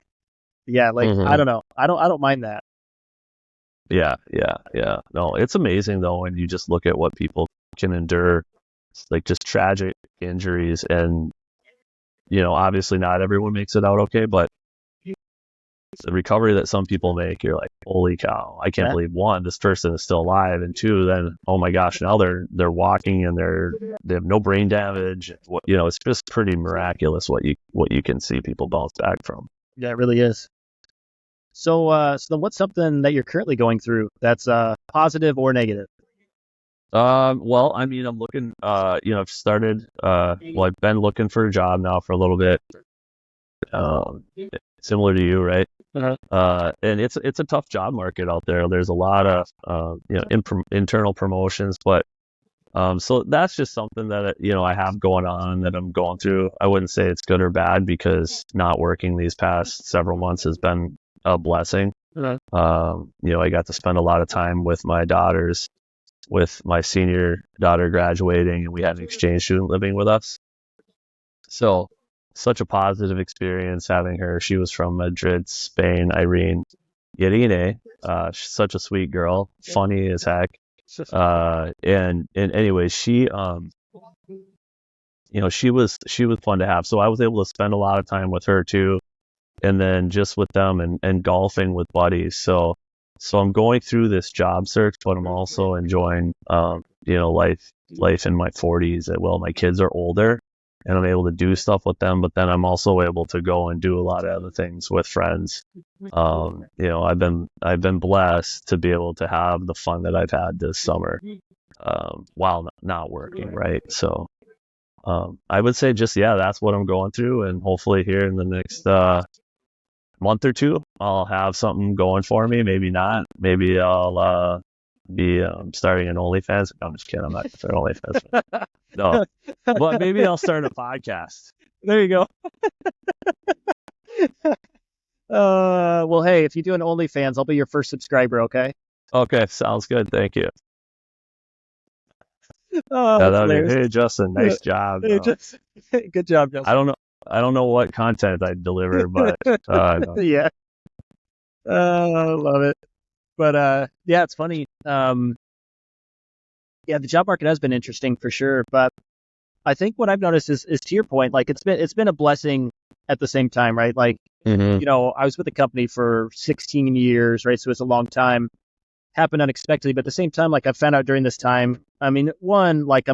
I don't know. I don't mind that.
Yeah. No, it's amazing though when you just look at what people can endure, like just tragic injuries, and obviously not everyone makes it out okay, but the recovery that some people make, you're like, holy cow, I can't believe, one, this person is still alive, and two, then oh my gosh, now they're walking and they have no brain damage. It's just pretty miraculous what you can see people bounce back from.
Yeah, it really is. So then what's something that you're currently going through that's positive or negative?
Well, I mean, I'm looking, I've started, I've been looking for a job now for a little bit, similar to you, right? And it's a tough job market out there. There's a lot of, internal promotions, but, so that's just something that, I have going on that I'm going through. I wouldn't say it's good or bad, because not working these past several months has been a blessing. I got to spend a lot of time with my daughters, with my senior daughter graduating, and we had an exchange student living with us. So such a positive experience having her. She was from Madrid, Spain, Irene. Such a sweet girl, funny as heck. And anyway, she she was fun to have. So I was able to spend a lot of time with her too, and then just with them and golfing with buddies. So I'm going through this job search, but I'm also enjoying, life in my 40s. Well, my kids are older, and I'm able to do stuff with them, but then I'm also able to go and do a lot of other things with friends. I've been blessed to be able to have the fun that I've had this summer, while not working, right? So, I would say that's what I'm going through, and hopefully here in the next, month or two, I'll have something going for me. Maybe not. Maybe I'll be starting an OnlyFans. No, I'm just kidding. I'm not going to start OnlyFans. No, but maybe I'll start a podcast.
There you go. Well, hey, if you do an OnlyFans, I'll be your first subscriber, okay?
Okay, sounds good. Thank you.
Oh,
Yeah,
that's hilarious.
hey, Justin, nice job.
Hey, good job, Justin.
I don't know what content I deliver, but no.
Yeah. I love it. But yeah, it's funny. Yeah, the job market has been interesting for sure. But I think what I've noticed is to your point, like it's been a blessing at the same time, right? Like,
Mhm.
you know, I was with the company for 16 years, right? So it's a long time. Happened unexpectedly, but at the same time, like I found out during this time, I mean, one, like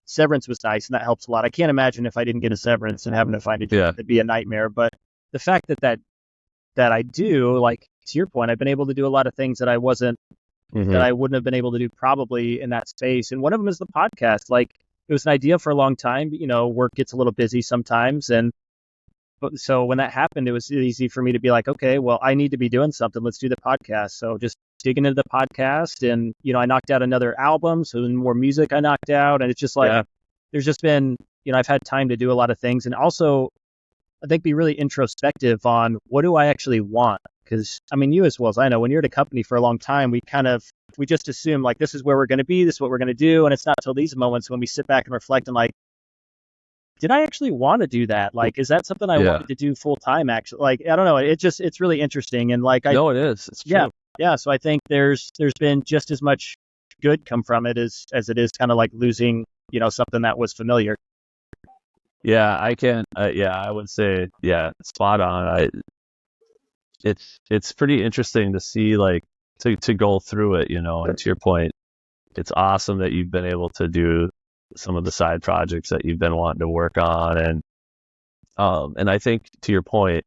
severance was nice and that helps a lot. I can't imagine if I didn't get a severance and having to find a job, it'd be a nightmare. But the fact that I do, like to your point, I've been able to do a lot of things that I wouldn't have been able to do probably in that space. And one of them is the podcast. Like it was an idea for a long time, but, you know, work gets a little busy sometimes. But so when that happened, it was easy for me to be like, okay, well, I need to be doing something. Let's do the podcast. So just digging into the podcast, and you know, I knocked out another album, so more music I knocked out, and it's just like there's just been, you know, I've had time to do a lot of things, and also I think be really introspective on what do I actually want, because I mean, you as well as I know, when you're at a company for a long time, we just assume like this is where we're going to be, this is what we're going to do, and it's not till these moments when we sit back and reflect and like, did I actually want to do that? Like, is that something I wanted to do full time? Actually, like, I don't know. It's really interesting. And like,
no, it is. It's true.
Yeah. So I think there's been just as much good come from it as it is kind of like losing, you know, something that was familiar.
Yeah, I can. I would say, spot on. It's pretty interesting to see, like, to go through it, you know, and to your point, it's awesome that you've been able to do some of the side projects that you've been wanting to work on. And I think to your point,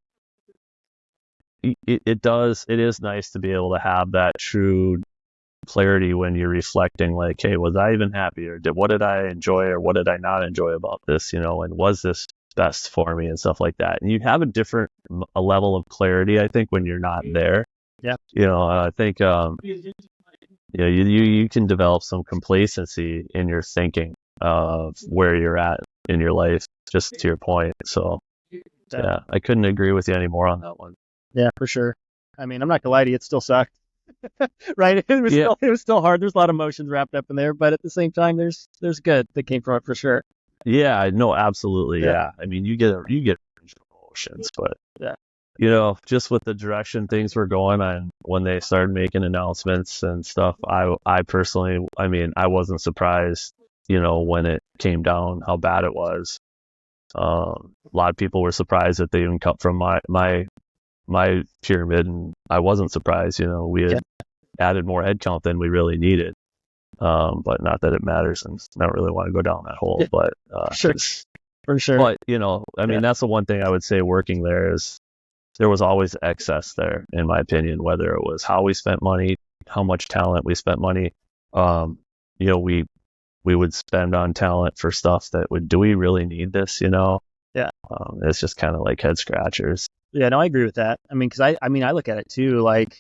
it is nice to be able to have that true clarity when you're reflecting, like, hey, was I even happy, or what did I enjoy, or what did I not enjoy about this, you know, and was this best for me and stuff like that. And you have a level of clarity, I think, when you're not there.
Yeah.
You know, I think, you can develop some complacency in your thinking of where you're at in your life, just to your point. So yeah, I couldn't agree with you any more on that one.
Yeah, for sure. I mean, I'm not gonna lie to you, it still sucked. Right? It was still hard. There's a lot of emotions wrapped up in there, but at the same time, there's good that came from it for sure.
Yeah, no, absolutely. Yeah. I mean, you get emotions, but you know, just with the direction things were going on when they started making announcements and stuff, I personally, I mean, I wasn't surprised, you know, when it came down, how bad it was. A lot of people were surprised that they even cut from my pyramid, and I wasn't surprised. You know, we had added more headcount than we really needed. But not that it matters, and I don't really want to go down that hole. But
for sure.
But you know, I mean, that's the one thing I would say working there is there was always excess there, in my opinion, whether it was how we spent money, how much talent we spent money. You know, we would spend on talent for stuff that do we really need this, you know?
Yeah.
It's just kind of like head scratchers.
Yeah, no, I agree with that. I mean, because I look at it too, like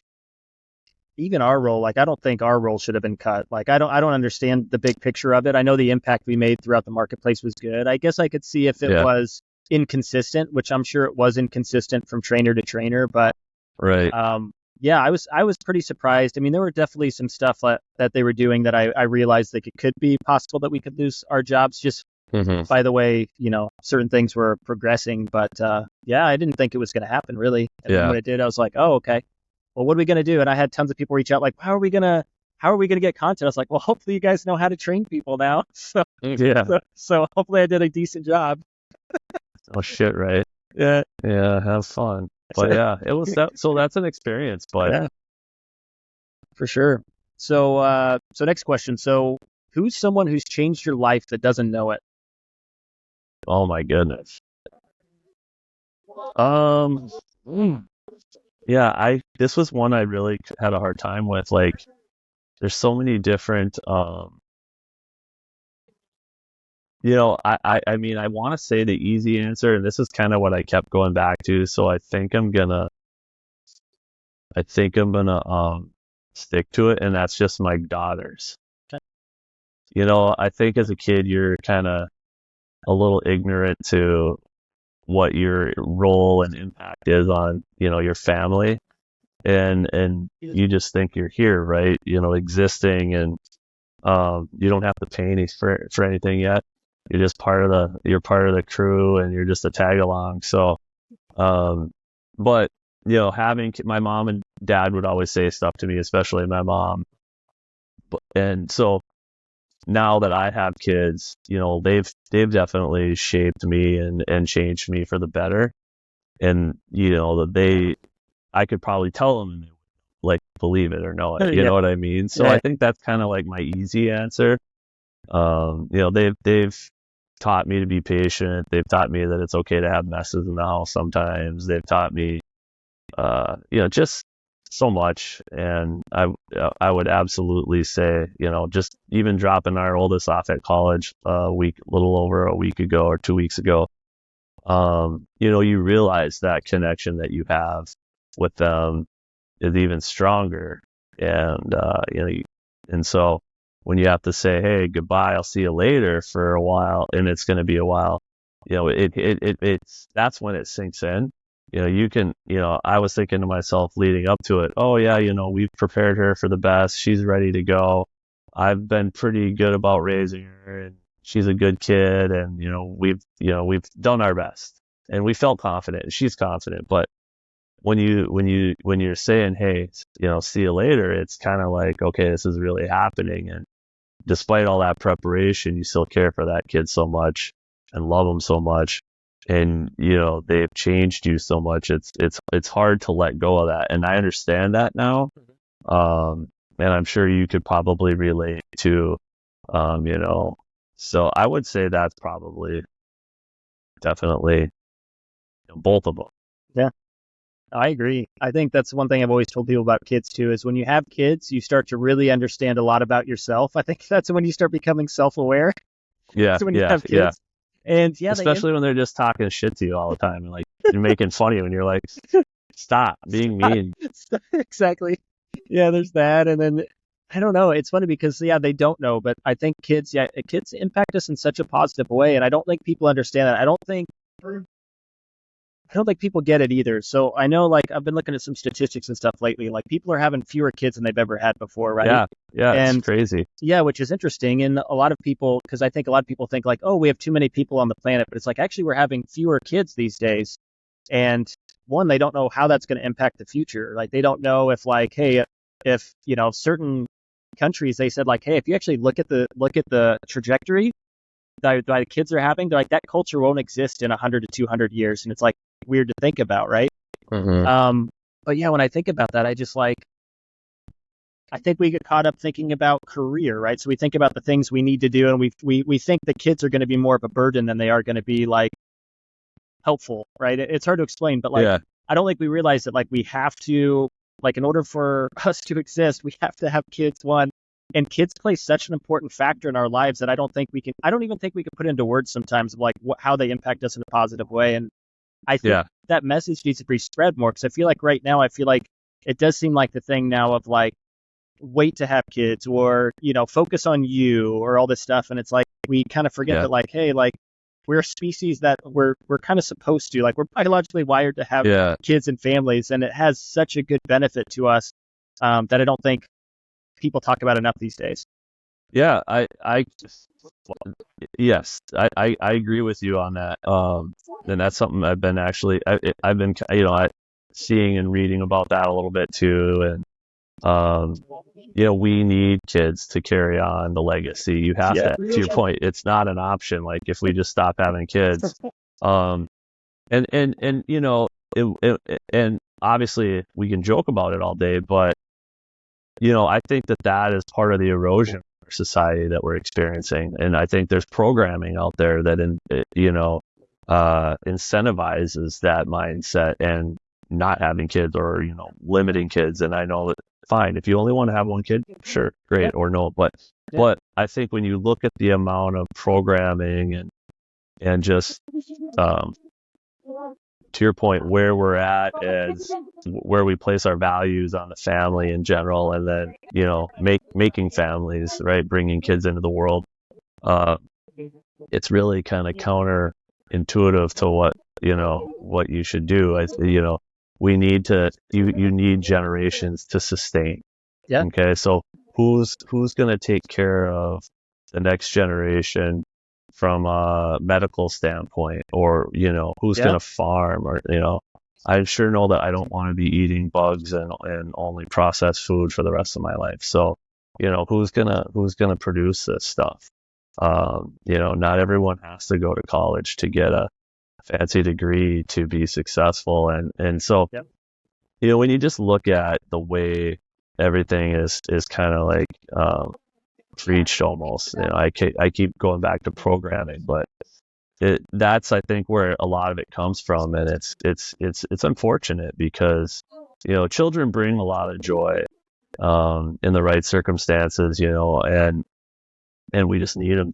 even our role, like I don't think our role should have been cut. Like I don't understand the big picture of it. I know the impact we made throughout the marketplace was good. I guess I could see if it was inconsistent, which I'm sure it was inconsistent from trainer to trainer, but
right.
Yeah, I was pretty surprised. I mean, there were definitely some stuff that they were doing that I realized like it could be possible that we could lose our jobs just by the way, you know, certain things were progressing. But yeah, I didn't think it was going to happen really. And then when it did, I was like, oh, okay. Well, what are we going to do? And I had tons of people reach out like, how are we going to get content? I was like, well, hopefully you guys know how to train people now. So hopefully I did a decent job.
Oh shit, right?
Yeah.
Yeah, have fun. But yeah, it was that. So that's an experience. But
for sure. So next question. So who's someone who's changed your life that doesn't know it?
Oh my goodness. Yeah, this was one I really had a hard time with. Like, there's so many different. You know, I mean, I want to say the easy answer, and this is kind of what I kept going back to. So I think I'm gonna stick to it, and that's just my daughters.
Okay.
I think as a kid, you're kind of a little ignorant to what your role and impact is on, your family. And you just think you're here, right? Existing, and you don't have to pay any for anything yet. You're just you're part of the crew, and you're just a tag along. So, but having my mom and dad would always say stuff to me, especially my mom. And so now that I have kids, they've definitely shaped me and changed me for the better. And I could probably tell them and they would like believe it or know it. You know what I mean? So I think that's kind of like my easy answer. They've taught me to be patient. They've taught me that it's okay to have messes in the house sometimes. They've taught me, just so much. And I would absolutely say, just even dropping our oldest off at college little over a week ago or 2 weeks ago, you realize that connection that you have with them is even stronger. And, and so when you have to say, hey, goodbye, I'll see you later for a while, and it's going to be a while, it's that's when it sinks in. I was thinking to myself leading up to it, oh yeah, we've prepared her for the best. She's ready to go. I've been pretty good about raising her, and she's a good kid, and we've done our best, and we felt confident, and she's confident. But when you're saying, hey, see you later, it's kind of like, okay, this is really happening. And despite all that preparation, you still care for that kid so much and love them so much. And, they've changed you so much. It's hard to let go of that. And I understand that now. And I'm sure you could probably relate to, so I would say that's probably definitely both of them.
Yeah, I agree. I think that's one thing I've always told people about kids too, is when you have kids, you start to really understand a lot about yourself. I think that's when you start becoming self-aware.
Yeah.
When you have kids.
Yeah.
And
especially when they're just talking shit to you all the time and like you're making fun of you and you're like, stop being mean.
Exactly. Yeah, there's that. And then I don't know. It's funny because they don't know, but I think kids impact us in such a positive way. And I don't think people understand that. I don't think people get it either. So I know, like, I've been looking at some statistics and stuff lately. Like, people are having fewer kids than they've ever had before, right?
Yeah, and it's crazy.
Yeah, which is interesting. And a lot of people, because I think a lot of people think like, oh, we have too many people on the planet, but it's like, actually, we're having fewer kids these days. And one, they don't know how that's going to impact the future. Like, they don't know if, like, hey, if certain countries, they said like, hey, if you actually look at the trajectory that the kids are having, they're like, that culture won't exist in 100 to 200 years. And it's like weird to think about, right?
Mm-hmm.
But yeah, when I think about that, I think we get caught up thinking about career, right? So we think about the things we need to do, and we think the kids are going to be more of a burden than they are going to be like helpful, right? It's hard to explain, but like, I don't think we realize that like we have to, like, in order for us to exist, we have to have kids, one. And kids play such an important factor in our lives that I don't even think we can put into words sometimes of like how they impact us in a positive way. And I think that message needs to be spread more, because I feel like right now, it does seem like the thing now of like, wait to have kids, or, focus on you, or all this stuff. And it's like, we kind of forget that like, hey, like, we're a species that we're kind of supposed to, like, we're biologically wired to have kids and families. And it has such a good benefit to us that I don't think people talk about enough these days.
Yeah, yes, I agree with you on that. And that's something I've been I've been seeing and reading about that a little bit too. And we need kids to carry on the legacy. You have to your point, it's not an option. Like, if we just stop having kids, and and obviously we can joke about it all day, but I think that is part of the erosion of our society that we're experiencing. And I think there's programming out there that, incentivizes that mindset and not having kids, or, limiting kids. And I know that, fine, if you only want to have one kid, sure, great, or no. But I think when you look at the amount of programming and just to your point, where we're at as where we place our values on the family in general, and then, making families, right? Bringing kids into the world. Uh, it's really kind of counterintuitive to what you should do. We need you need generations to sustain.
Yeah.
Okay. So who's going to take care of the next generation from a medical standpoint, or, who's going to farm, or, I sure know that I don't want to be eating bugs and only processed food for the rest of my life. So, who's going to produce this stuff? Not everyone has to go to college to get a fancy degree to be successful. And so, when you just look at the way everything is kind of like, preached almost, I keep going back to programming, but that's, I think, where a lot of it comes from. And it's unfortunate because, children bring a lot of joy, in the right circumstances, and we just need them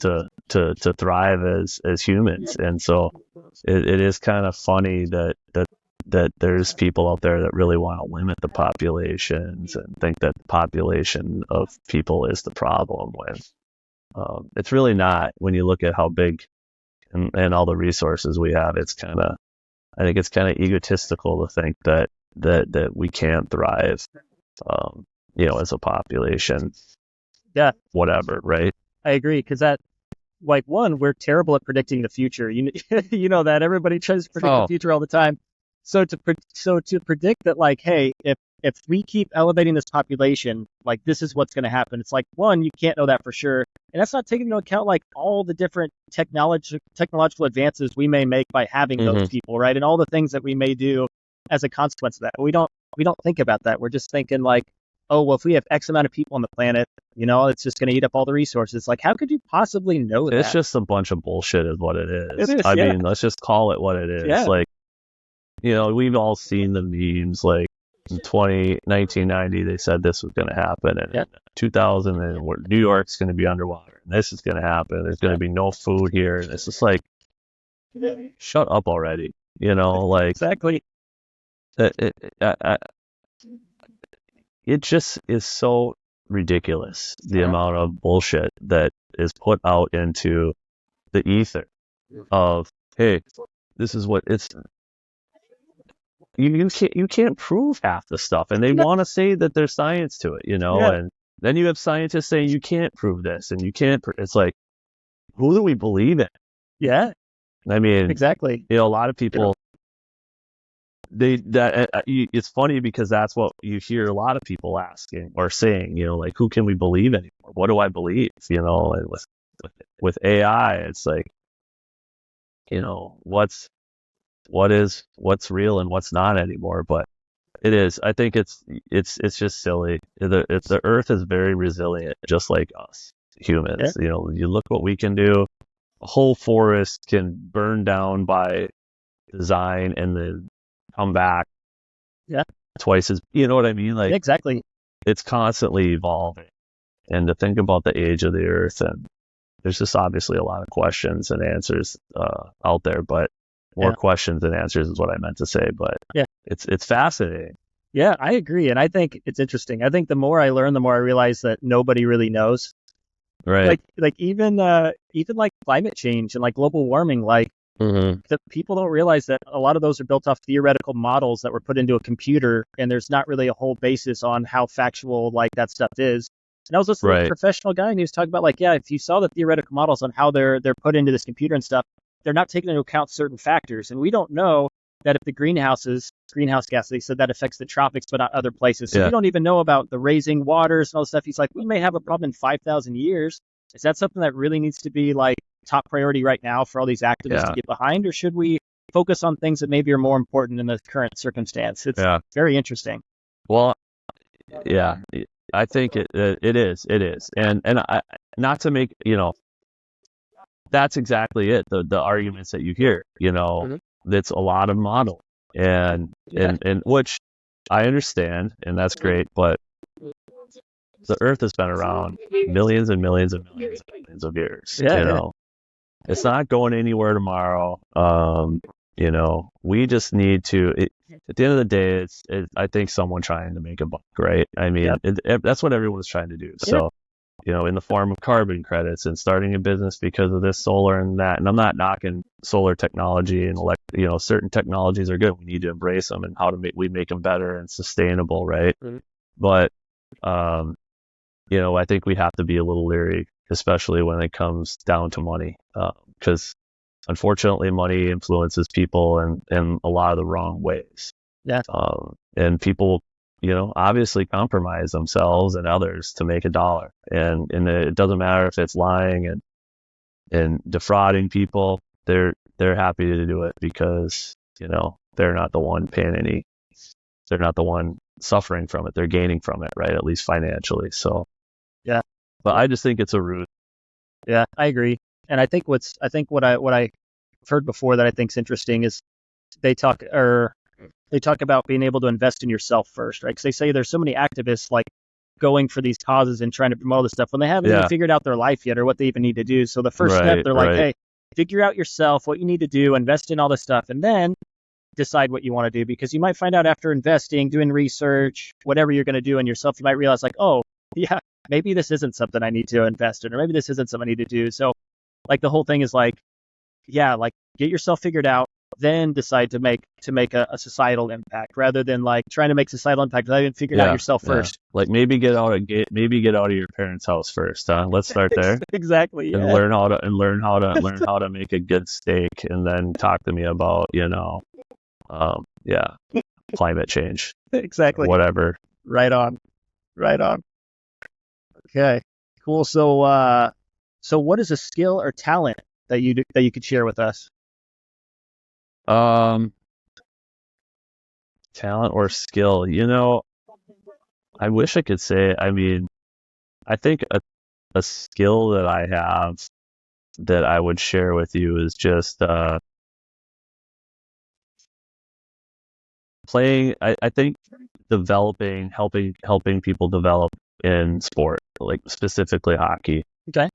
to thrive as humans. And so it is kind of funny that there's people out there that really want to limit the populations and think that the population of people is the problem, when it's really not. When you look at how big and all the resources we have, I think it's kind of egotistical to think that we can't thrive, as a population.
Yeah.
Whatever, right?
I agree, because we're terrible at predicting the future. You know that everybody tries to predict the future all the time. So to predict that, like, hey, if we keep elevating this population, like, this is what's going to happen. It's like, one, you can't know that for sure, and that's not taking into account like all the different technological advances we may make by having those people, right? And all the things that we may do as a consequence of that. But we don't think about that. We're just thinking like, oh, well, if we have X amount of people on the planet, it's just going to eat up all the resources. Like, how could you possibly know that?
It's just a bunch of bullshit is what it is.
It is,
I mean, let's just call it what it is.
Yeah.
Like, we've all seen the memes, like in 1990, they said this was going to happen. And 2000, and New York's going to be underwater. And this is going to happen. There's going to be no food here. And it's just like, shut up already. Like,
Exactly.
It just is so ridiculous, the amount of bullshit that is put out into the ether of, hey, this is what it's. You can't prove half the stuff, and they want to say that there's science to it, and then you have scientists saying you can't prove this and you can't. It's like, who do we believe in?
Yeah.
I mean,
exactly.
A lot of people. It's funny because that's what you hear a lot of people asking or saying, like, who can we believe anymore? What do I believe? And with AI, it's like, what's real and what's not anymore. But it is, I think it's just silly. The earth is very resilient, just like us humans.
Yeah.
You look what we can do. A whole forest can burn down by design and then come back twice as, you know what I mean? Like,
exactly.
It's constantly evolving. And to think about the age of the earth, and there's just obviously a lot of questions and answers out there, but more questions than answers is what I meant to say. But it's fascinating.
Yeah, I agree. And I think it's interesting. I think the more I learn, the more I realize that nobody really knows.
Right.
Like even like climate change and like global warming, like, the people don't realize that a lot of those are built off theoretical models that were put into a computer, and there's not really a whole basis on how factual like that stuff is. And I was listening to a professional guy, and he was talking about like, if you saw the theoretical models on how they're put into this computer and stuff, they're not taking into account certain factors. And we don't know that if the greenhouse gas, they said that affects the tropics, but not other places. So we don't even know about the raising waters and all this stuff. He's like, we may have a problem in 5,000 years. Is that something that really needs to be like top priority right now for all these activists to get behind, or should we focus on things that maybe are more important in the current circumstance? It's very interesting.
Well, I think it is, and I, not to make, that's exactly it. The arguments that you hear, it's a lot of model, and which I understand, and that's great, but the Earth has been around millions and millions and millions and millions of years. It's not going anywhere tomorrow. we just need to. At the end of the day, I think someone trying to make a buck, right? I mean, that's what everyone's trying to do. So, in the form of carbon credits and starting a business because of this solar and that. And I'm not knocking solar technology and certain technologies are good. We need to embrace them and how to make them better and sustainable, right? Mm-hmm. But, I think we have to be a little leery, especially when it comes down to money, because unfortunately, money influences people in a lot of the wrong ways.
Yeah.
And people, obviously compromise themselves and others to make a dollar. And it doesn't matter if it's lying and defrauding people. They're happy to do it because, they're not the one paying they're not the one suffering from it. They're gaining from it, right? At least financially. So,
yeah.
But I just think it's a route.
Yeah, I agree. And I think what I've heard before that I think is interesting is they talk about being able to invest in yourself first, right? Because they say there's so many activists like going for these causes and trying to promote this stuff when they haven't even figured out their life yet or what they even need to do. So the first step, they're like, hey, figure out yourself, what you need to do, invest in all this stuff, and then decide what you want to do. Because you might find out after investing, doing research, whatever you're going to do in yourself, you might realize like, oh, yeah, maybe this isn't something I need to invest in, or maybe this isn't something I need to do. So like the whole thing is like, yeah, like get yourself figured out, then decide to make a societal impact rather than like trying to make societal impact without even figuring out yourself first.
Like maybe get out of your parents' house first, huh? Let's start there.
Exactly. Yeah.
And learn how to make a good steak, and then talk to me about climate change.
Exactly.
Whatever.
Right on. Okay. Cool. So what is a skill or talent that you could share with us?
Talent or skill, I wish I could say. I mean, I think a skill that I have that I would share with you is just playing. I think helping people develop in sport, like specifically hockey.
Okay.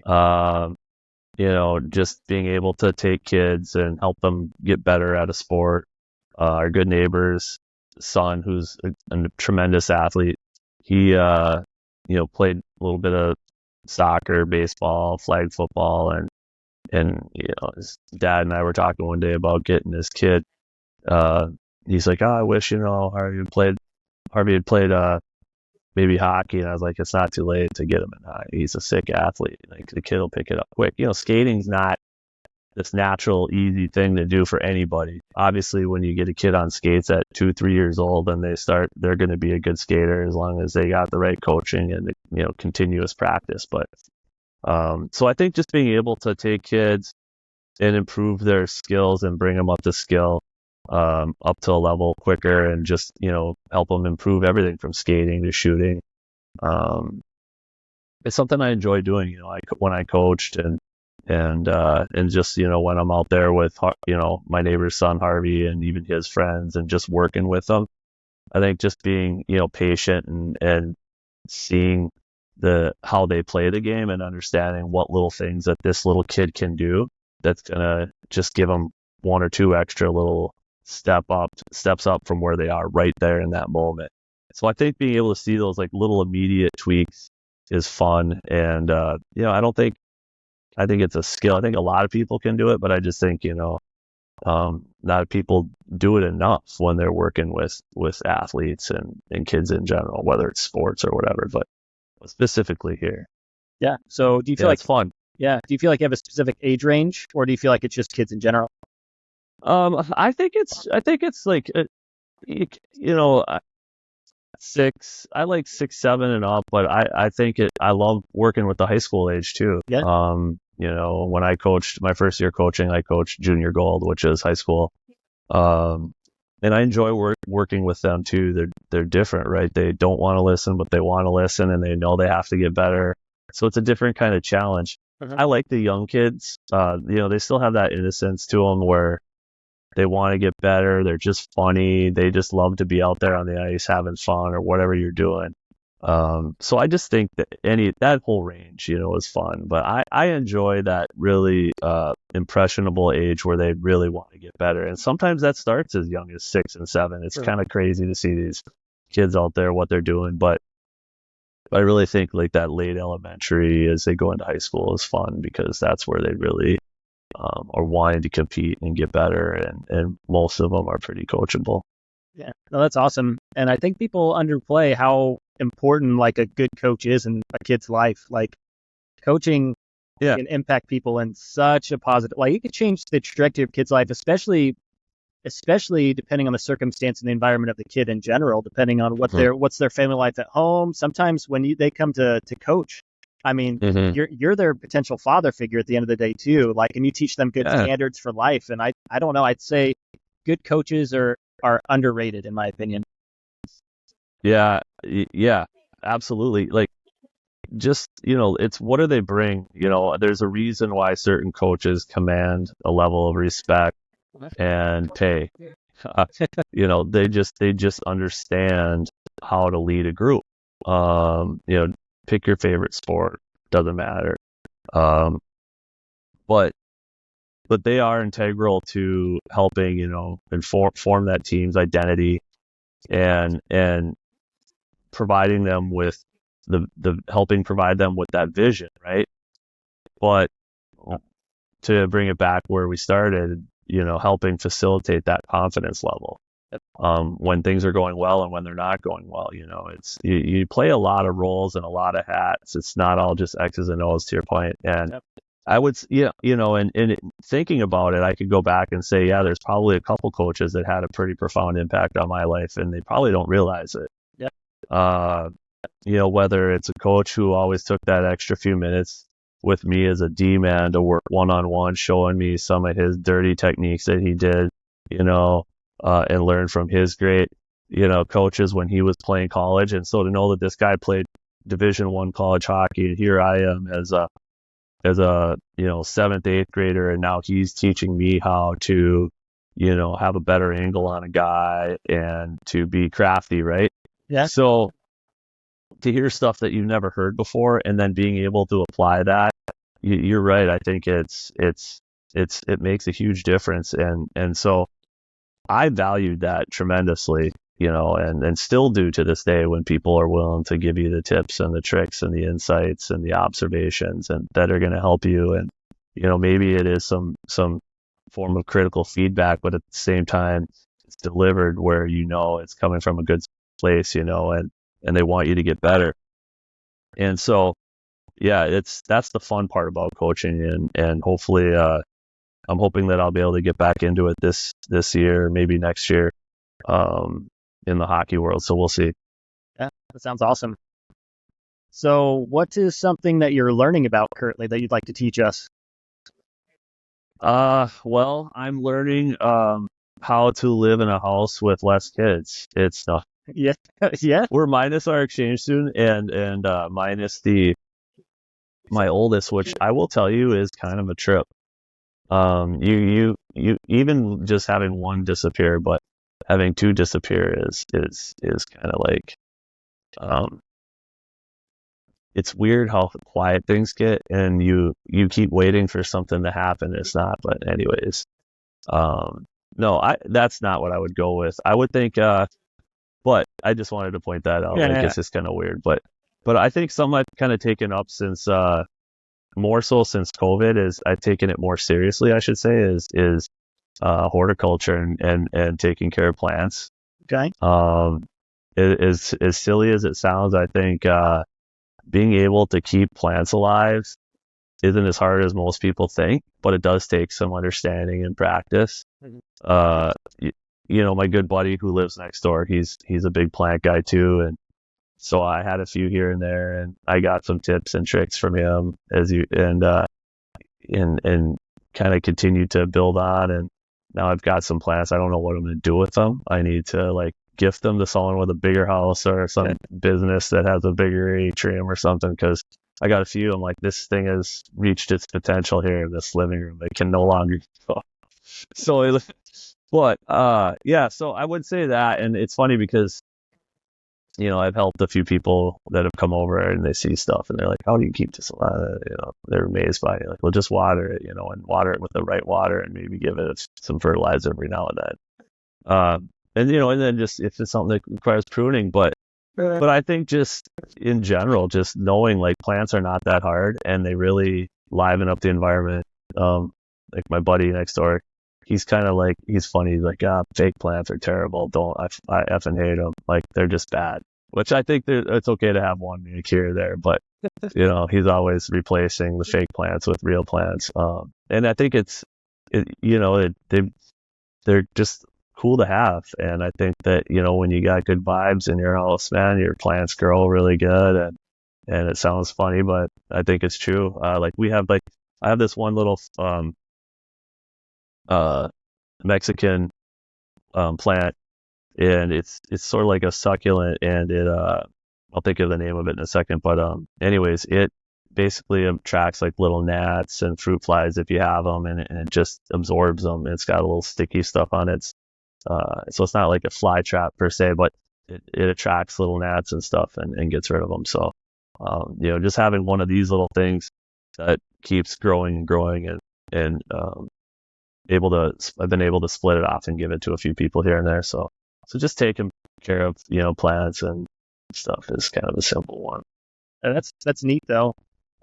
Just being able to take kids and help them get better at a sport. Our good neighbor's son, who's a tremendous athlete, he, played a little bit of soccer, baseball, flag football, and his dad and I were talking one day about getting his kid. He's like, I wish, Harvey had played maybe hockey, and I was like, it's not too late to get him in hockey. He's a sick athlete. Like the kid will pick it up quick. Skating's not this natural, easy thing to do for anybody. Obviously, when you get a kid on skates at 2-3 years old, and they're going to be a good skater as long as they got the right coaching and continuous practice. But so I think just being able to take kids and improve their skills and bring them up to skill. Up to a level quicker, and just help them improve everything from skating to shooting. It's something I enjoy doing. When I coached and just when I'm out there with my neighbor's son Harvey and even his friends and just working with them. I think just being patient and seeing how they play the game and understanding what little things that this little kid can do that's gonna just give them one or two extra little steps up from where they are right there in that moment. So I think being able to see those like little immediate tweaks is fun. And, I think it's a skill. I think a lot of people can do it, but I just think, not people do it enough when they're working with athletes and kids in general, whether it's sports or whatever, but specifically here.
Yeah. So do you feel like
it's fun?
Yeah. Do you feel like you have a specific age range, or do you feel like it's just kids in general?
I think it's like, I like 6, 7 and up, but I think I love working with the high school age too.
Yeah.
When I coached my first year coaching, I coached junior gold, which is high school. And I enjoy working with them too. They're different, right? They don't want to listen, but they want to listen, and they know they have to get better. So it's a different kind of challenge. I like the young kids. They still have that innocence to them where they want to get better. They're just funny. They just love to be out there on the ice having fun or whatever you're doing. So I just think that that whole range, is fun. But I enjoy that really impressionable age where they really want to get better. And sometimes that starts as young as 6 and 7. It's
Sure.
kind of crazy to see these kids out there, what they're doing. But I really think like that late elementary as they go into high school is fun because that's where they really are wanting to compete and get better. And most of them are pretty coachable.
Yeah, no, that's awesome. And I think people underplay how important like a good coach is in a kid's life. Like coaching
Yeah.
can impact people in such a positive, like it could change the trajectory of a kid's life, especially depending on the circumstance and the environment of the kid in general, depending on what's their family life at home. Sometimes when they come to coach, I mean, you're their potential father figure at the end of the day too. Like, and you teach them good standards for life. And I don't know, I'd say good coaches are underrated in my opinion.
Yeah, absolutely. Like, just, it's what do they bring? There's a reason why certain coaches command a level of respect and pay. They just understand how to lead a group. Pick your favorite sport, doesn't matter. But they are integral to helping, form that team's identity and providing them with helping provide them with that vision, right? But to bring it back where we started, helping facilitate that confidence level when things are going well and when they're not going well. It's you play a lot of roles and a lot of hats. It's not all just X's and O's, to your point. And I would, and thinking about it, I could go back and say, yeah, there's probably a couple coaches that had a pretty profound impact on my life, and they probably don't realize it. Whether it's a coach who always took that extra few minutes with me as a D-man to work one-on-one, showing me some of his dirty techniques that he did, and learn from his great, coaches when he was playing college. And so to know that this guy played Division I college hockey, and here I am as a 7th, 8th grader, and now he's teaching me how to, have a better angle on a guy and to be crafty, right?
Yeah.
So to hear stuff that you've never heard before and then being able to apply that, you're right. I think it makes a huge difference. And so I valued that tremendously, and still do to this day when people are willing to give you the tips and the tricks and the insights and the observations and that are going to help you. And, maybe it is some form of critical feedback, but at the same time, it's delivered where, it's coming from a good place, and they want you to get better. And so, yeah, that's the fun part about coaching, and hopefully, I'm hoping that I'll be able to get back into it this year, maybe next year, in the hockey world. So we'll see.
Yeah, that sounds awesome. So what is something that you're learning about currently that you'd like to teach us?
Well, I'm learning how to live in a house with less kids. It's
Yeah.
We're minus our exchange student and minus my oldest, which I will tell you is kind of a trip. You even just having one disappear, but having two disappear is kind of like, it's weird how quiet things get, and you keep waiting for something to happen. It's not, but anyways, no, that's not what I would go with. I would think, but I just wanted to point that out. It's just kind of weird, but I think something I've kind of taken up since, more so since COVID, is I've taken it more seriously, I should say, is horticulture and taking care of plants.
Okay.
As silly as it sounds, I think being able to keep plants alive isn't as hard as most people think, but it does take some understanding and practice. My good buddy who lives next door, he's a big plant guy too, and so I had a few here and there, and I got some tips and tricks from him and kind of continued to build on. And now I've got some plants. I don't know what I'm going to do with them. I need to gift them to someone with a bigger house or some business that has a bigger atrium or something, because I got a few. I'm like, this thing has reached its potential here in this living room. It can no longer go. So, but so I would say that. And it's funny because I've helped a few people that have come over and they see stuff and they're like, how do you keep this alive? They're amazed by it. Like, well, just water it, and water it with the right water and maybe give it some fertilizer every now and then. And then just if it's something that requires pruning, but I think just in general, just knowing like plants are not that hard and they really liven up the environment. Like my buddy next door, he's kind of like, he's funny. He's like, fake plants are terrible. I effing hate them. Like, they're just bad. Which I think it's okay to have one here or there, but he's always replacing the fake plants with real plants. And I think they're just cool to have. And I think that, when you got good vibes in your house, man, your plants grow really good. And it sounds funny, but I think it's true. Like I have this one little, Mexican plant, and it's sort of like a succulent, and I'll think of the name of it in a second, but anyways, it basically attracts like little gnats and fruit flies if you have them, and it just absorbs them. It's got a little sticky stuff on it, so it's not like a fly trap per se, but it attracts little gnats and stuff and gets rid of them. So just having one of these little things that keeps growing and growing, and I've been able to split it off and give it to a few people here and there. So just taking care of, plants and stuff is kind of a simple one.
And that's neat though.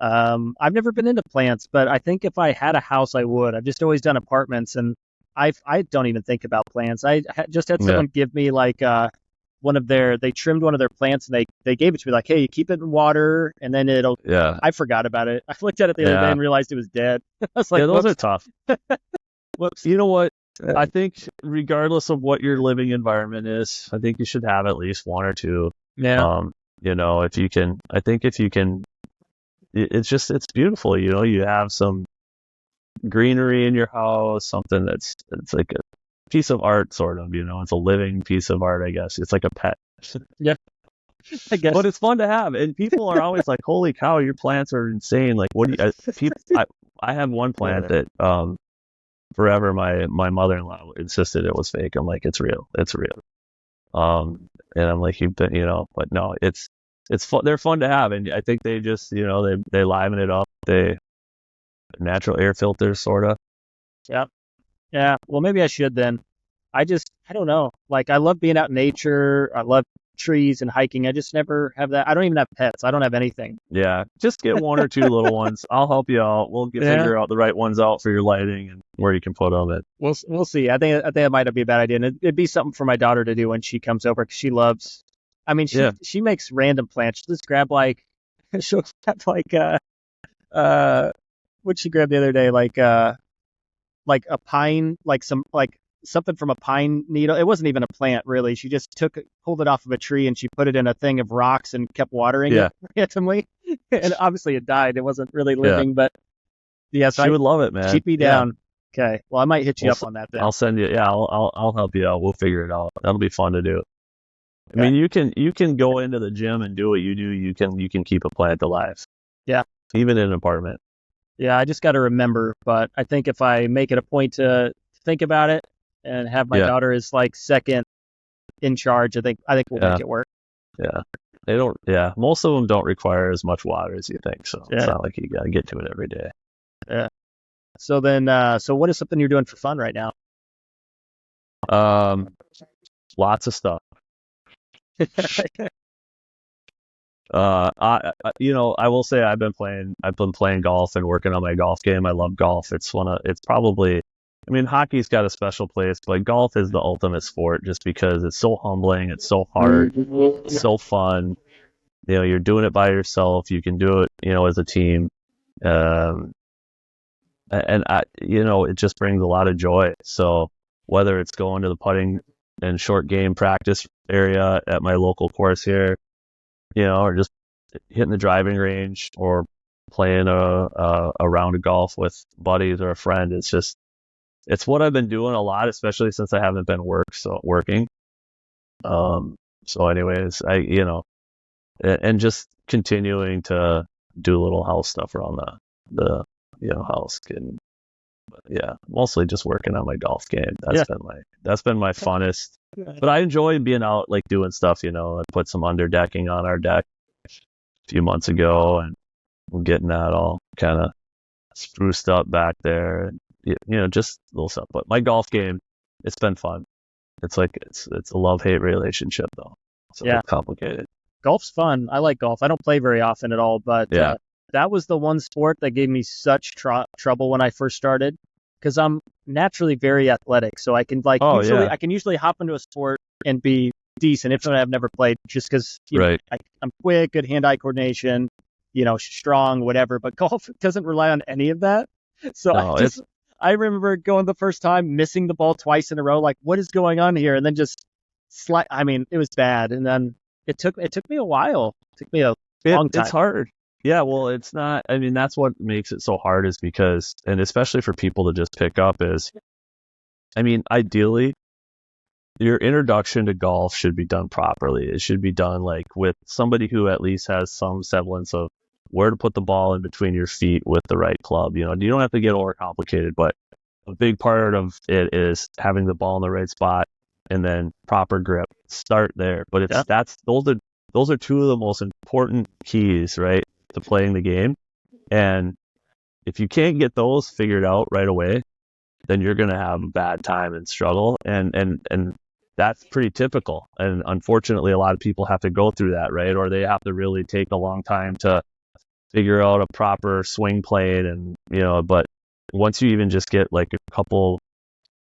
I've never been into plants, but I think if I had a house, I would. I've just always done apartments, and I don't even think about plants. I just had someone give me like they trimmed one of their plants, and they gave it to me like, hey, you keep it in water and then it'll.
Yeah.
I forgot about it. I looked at it the other day and realized it was dead. I was like,
those are tough.
Whoops.
You know what? I think regardless of what your living environment is, I think you should have at least one or two.
Yeah.
If you can, it's beautiful. You have some greenery in your house, something it's like a piece of art, sort of. It's a living piece of art, I guess. It's like a pet.
Yeah. I guess.
But it's fun to have, and people are always like, "Holy cow, your plants are insane!" Like, what do you? I have one plant that forever my mother-in-law insisted it was fake. I'm like, it's real. And I'm like, but no, it's fun. They're fun to have, and I think they just they liven it up. They natural air filters, sort of.
Yeah. Well, maybe I should then. I don't know. Like, I love being out in nature. I love trees and hiking. I just never have that. I don't even have pets. I don't have anything.
Yeah, just get one or two little ones. I'll help you out. We'll figure out the right ones out for your lighting and where you can put them.
We'll see. I think it might not be a bad idea, and it'd be something for my daughter to do when she comes over, because she loves. I mean, she makes random plants. She'll just grab she'll grab what'd she grab the other day? Like a pine, something from a pine needle. It wasn't even a plant, really. She just pulled it off of a tree, and she put it in a thing of rocks and kept watering it randomly. And obviously it died. It wasn't really living, but yeah. So
she would love it, man.
Keep me down. Okay. Well, I might hit you up on that then.
I'll send you. Yeah, I'll help you out. We'll figure it out. That'll be fun to do. I mean, you can go into the gym and do what you do. You can keep a plant alive.
Yeah.
Even in an apartment.
Yeah, I just got to remember. But I think if I make it a point to think about it and have my daughter as like second in charge, I think we'll make it work.
Yeah. They don't. Yeah. Most of them don't require as much water as you think. So it's not like you got to get to it every day.
Yeah. So then, what is something you're doing for fun right now?
Lots of stuff. I will say I've been playing golf and working on my golf game. I love golf. It's probably, I mean, hockey's got a special place, but golf is the ultimate sport just because it's so humbling. It's so hard. It's so fun. You're doing it by yourself. You can do it, as a team. It just brings a lot of joy. So whether it's going to the putting and short game practice area at my local course here, or just hitting the driving range or playing a round of golf with buddies or a friend, it's what I've been doing a lot, especially since I haven't been working. So anyways, and just continuing to do little house stuff around the house, getting Yeah, mostly just working on my golf game.
Yeah.
That's been my funnest. But I enjoy being out, like doing stuff. I put some underdecking on our deck a few months ago, and we're getting that all kind of spruced up back there. And, just little stuff. But my golf game, it's been fun. It's like it's a love-hate relationship though. So
Yeah.
it's complicated.
Golf's fun. I like golf. I don't play very often at all, but
Yeah.
that was the one sport that gave me such trouble when I first started, because I'm naturally very athletic. So I can I can usually hop into a sport and be decent, if not I've never played, just because
Right.
I'm quick, good hand-eye coordination, strong, whatever. But golf doesn't rely on any of that. So
No,
I remember going the first time, missing the ball twice in a row, like, what is going on here? And then just I mean, it was bad. And then it took me a while. It took me a long time.
It's hard. Yeah, well, it's not. I mean, that's what makes it so hard is because, and especially for people to just pick up is, I mean, ideally, your introduction to golf should be done properly. It should be done like with somebody who at least has some semblance of where to put the ball in between your feet with the right club. You don't have to get overcomplicated, but a big part of it is having the ball in the right spot and then proper grip. Start there. But those are two of the most important keys, right, to playing the game. And if you can't get those figured out right away, then you're going to have a bad time and struggle. And that's pretty typical. And unfortunately, a lot of people have to go through that, right? Or they have to really take a long time to figure out a proper swing plane. And, but once you even just get like a couple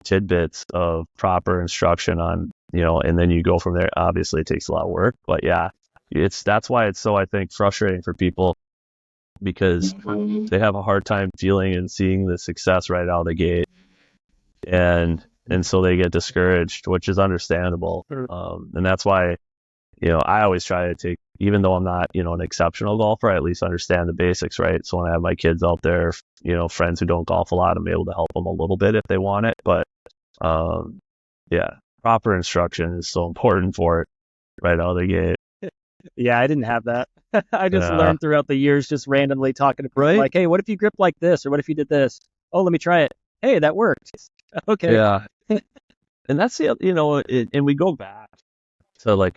tidbits of proper instruction on, and then you go from there, obviously it takes a lot of work. But yeah, that's why it's so, I think, frustrating for people, because they have a hard time feeling and seeing the success right out of the gate. And so they get discouraged, which is understandable. And that's why, I always try to take, even though I'm not, an exceptional golfer, I at least understand the basics, right? So when I have my kids out there, friends who don't golf a lot, I'm able to help them a little bit if they want it. But, yeah, proper instruction is so important for it right out of the gate.
Yeah, I didn't have that. I just learned throughout the years, just randomly talking to people, like, hey, what if you grip like this? Or what if you did this? Oh, let me try it. Hey, that worked. Okay.
Yeah. And that's and we go back to like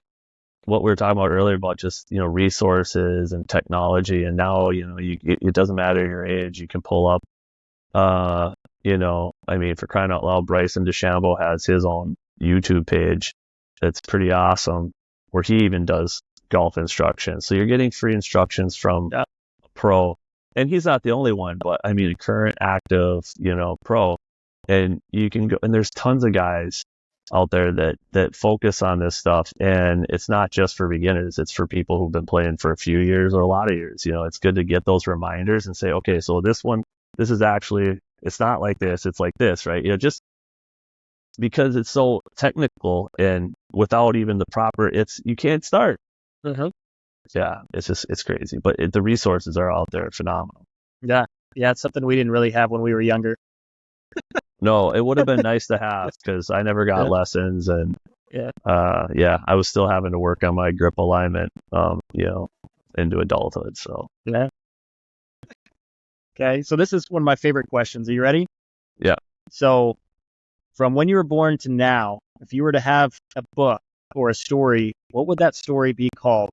what we were talking about earlier about just, resources and technology. And now, it doesn't matter your age. You can pull up, I mean, for crying out loud, Bryson DeChambeau has his own YouTube page that's pretty awesome, where he even does golf instruction. So you're getting free instructions from a pro. And he's not the only one, but I mean, a current active, pro. And you can go, and there's tons of guys out there that focus on this stuff. And it's not just for beginners. It's for people who've been playing for a few years or a lot of years. It's good to get those reminders and say, okay, so this is actually, it's not like this, it's like this, right? Just because it's so technical and without even the proper, you can't start.
Mm-hmm.
Yeah, it's crazy. But the resources are out there, phenomenal.
Yeah. Yeah, it's something we didn't really have when we were younger.
No, it would have been nice to have, because I never got lessons, and I was still having to work on my grip alignment, into adulthood. So
yeah. Okay, so this is one of my favorite questions. Are you ready?
Yeah.
So, from when you were born to now, if you were to have a book or a story, what would that story be called?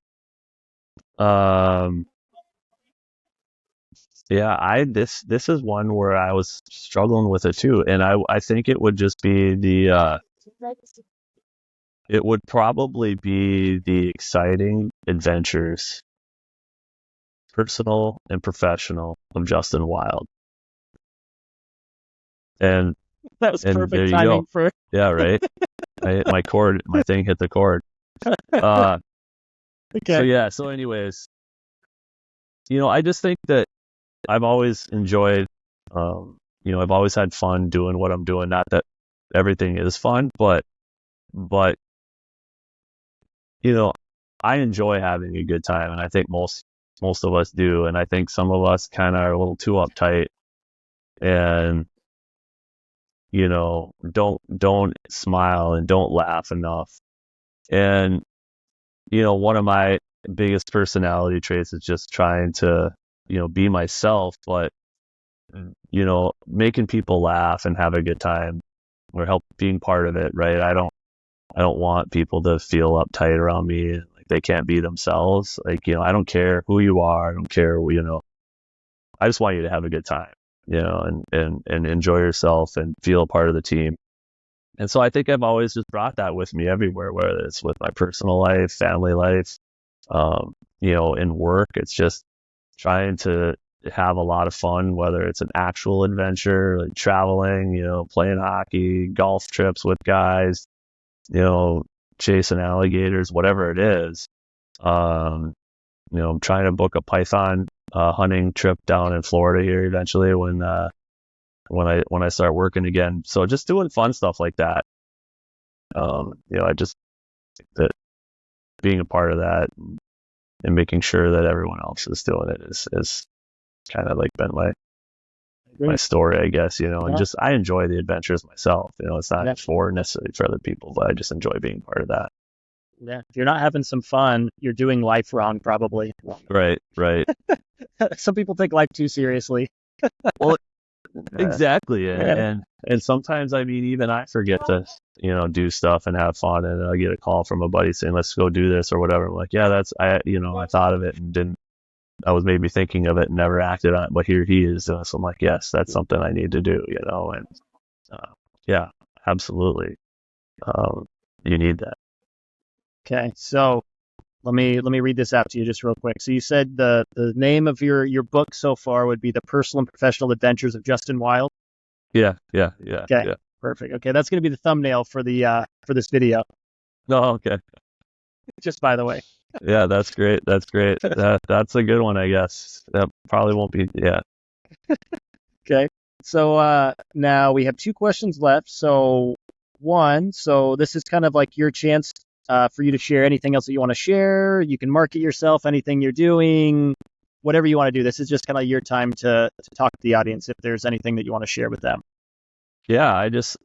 Yeah, this is one where I was struggling with it too, and I think it would just be it would probably be the exciting adventures, personal and professional, of Justin Wild. And
that was perfect
there you
timing
go.
for.
Yeah, right. I hit my cord. My thing hit the cord.
Okay.
So yeah. So anyways, I just think that I've always enjoyed, I've always had fun doing what I'm doing. Not that everything is fun, but I enjoy having a good time, and I think most of us do. And I think some of us kind of are a little too uptight, and don't smile and don't laugh enough. And one of my biggest personality traits is just trying to be myself, but making people laugh and have a good time or help being part of it, right? I don't want people to feel uptight around me, like they can't be themselves. Like, I don't care who you are. I don't care, I just want you to have a good time, and enjoy yourself and feel a part of the team. And so I think I've always just brought that with me everywhere, whether it's with my personal life, family life, in work. It's just trying to have a lot of fun, whether it's an actual adventure, like traveling, playing hockey, golf trips with guys, chasing alligators, whatever it is. I'm trying to book a python hunting trip down in Florida here eventually when I start working again. So just doing fun stuff like that. I just think that being a part of that and making sure that everyone else is doing it is kind of like been my story, I guess, and just I enjoy the adventures myself. It's not necessarily for other people, but I just enjoy being part of that.
Yeah. If you're not having some fun, you're doing life wrong, probably.
Right.
Some people take life too seriously.
Well, exactly. And sometimes, even I forget to, do stuff and have fun, and I get a call from a buddy saying, let's go do this or whatever. I'm like, yeah, I thought of it and I was maybe thinking of it and never acted on it, but here he is. So I'm like, yes, that's something I need to do, and yeah, absolutely. You need that.
Okay. So let me read this out to you just real quick. So you said the name of your book so far would be The Personal and Professional Adventures of Justin Wild.
Yeah.
Okay.
Yeah.
Perfect. Okay. That's going to be the thumbnail for this video.
Oh, okay.
Just by the way.
Yeah, that's great. That's a good one, I guess. That probably won't be. Yeah.
Okay. So now we have 2 questions left. So this is kind of like your chance for you to share anything else that you want to share. You can market yourself, anything you're doing, whatever you want to do. This is just kind of your time to talk to the audience if there's anything that you want to share with them.
Yeah, I just,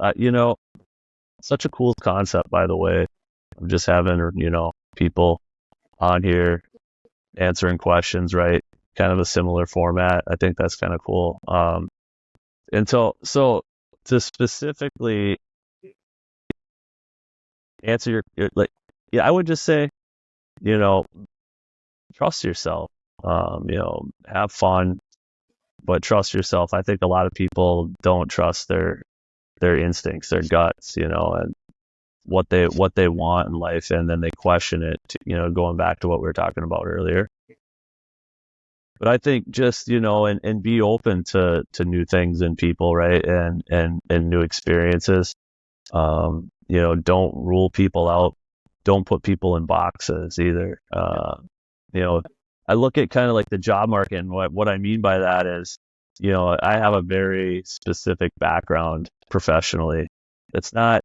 such a cool concept, by the way. I'm just having, people on here answering questions, right? Kind of a similar format. I think that's kind of cool. And so to specifically answer your I would just say, trust yourself, have fun, but trust yourself. I think a lot of people don't trust their instincts, their guts, and what they want in life, and then they question it, going back to what we were talking about earlier. But I think just, and be open to new things and people, right? And new experiences. Don't rule people out. Don't put people in boxes either. I look at kind of like the job market, and what I mean by that is, I have a very specific background professionally. It's not,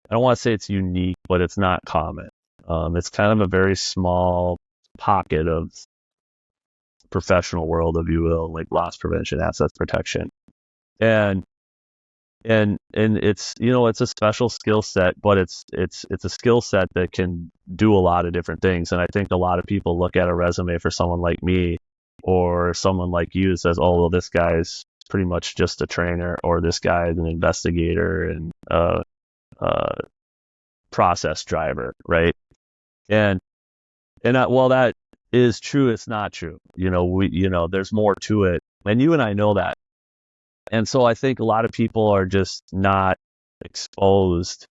I don't want to say it's unique, but it's not common. It's kind of a very small pocket of professional world, if you will, like loss prevention, assets protection. And it's, it's a special skill set, but it's a skill set that can do a lot of different things. And I think a lot of people look at a resume for someone like me or someone like you and says, oh, well, this guy's pretty much just a trainer, or this guy's an investigator and process driver, right? And while that is true, it's not true. There's more to it, and you and I know that. And so I think a lot of people are just not exposed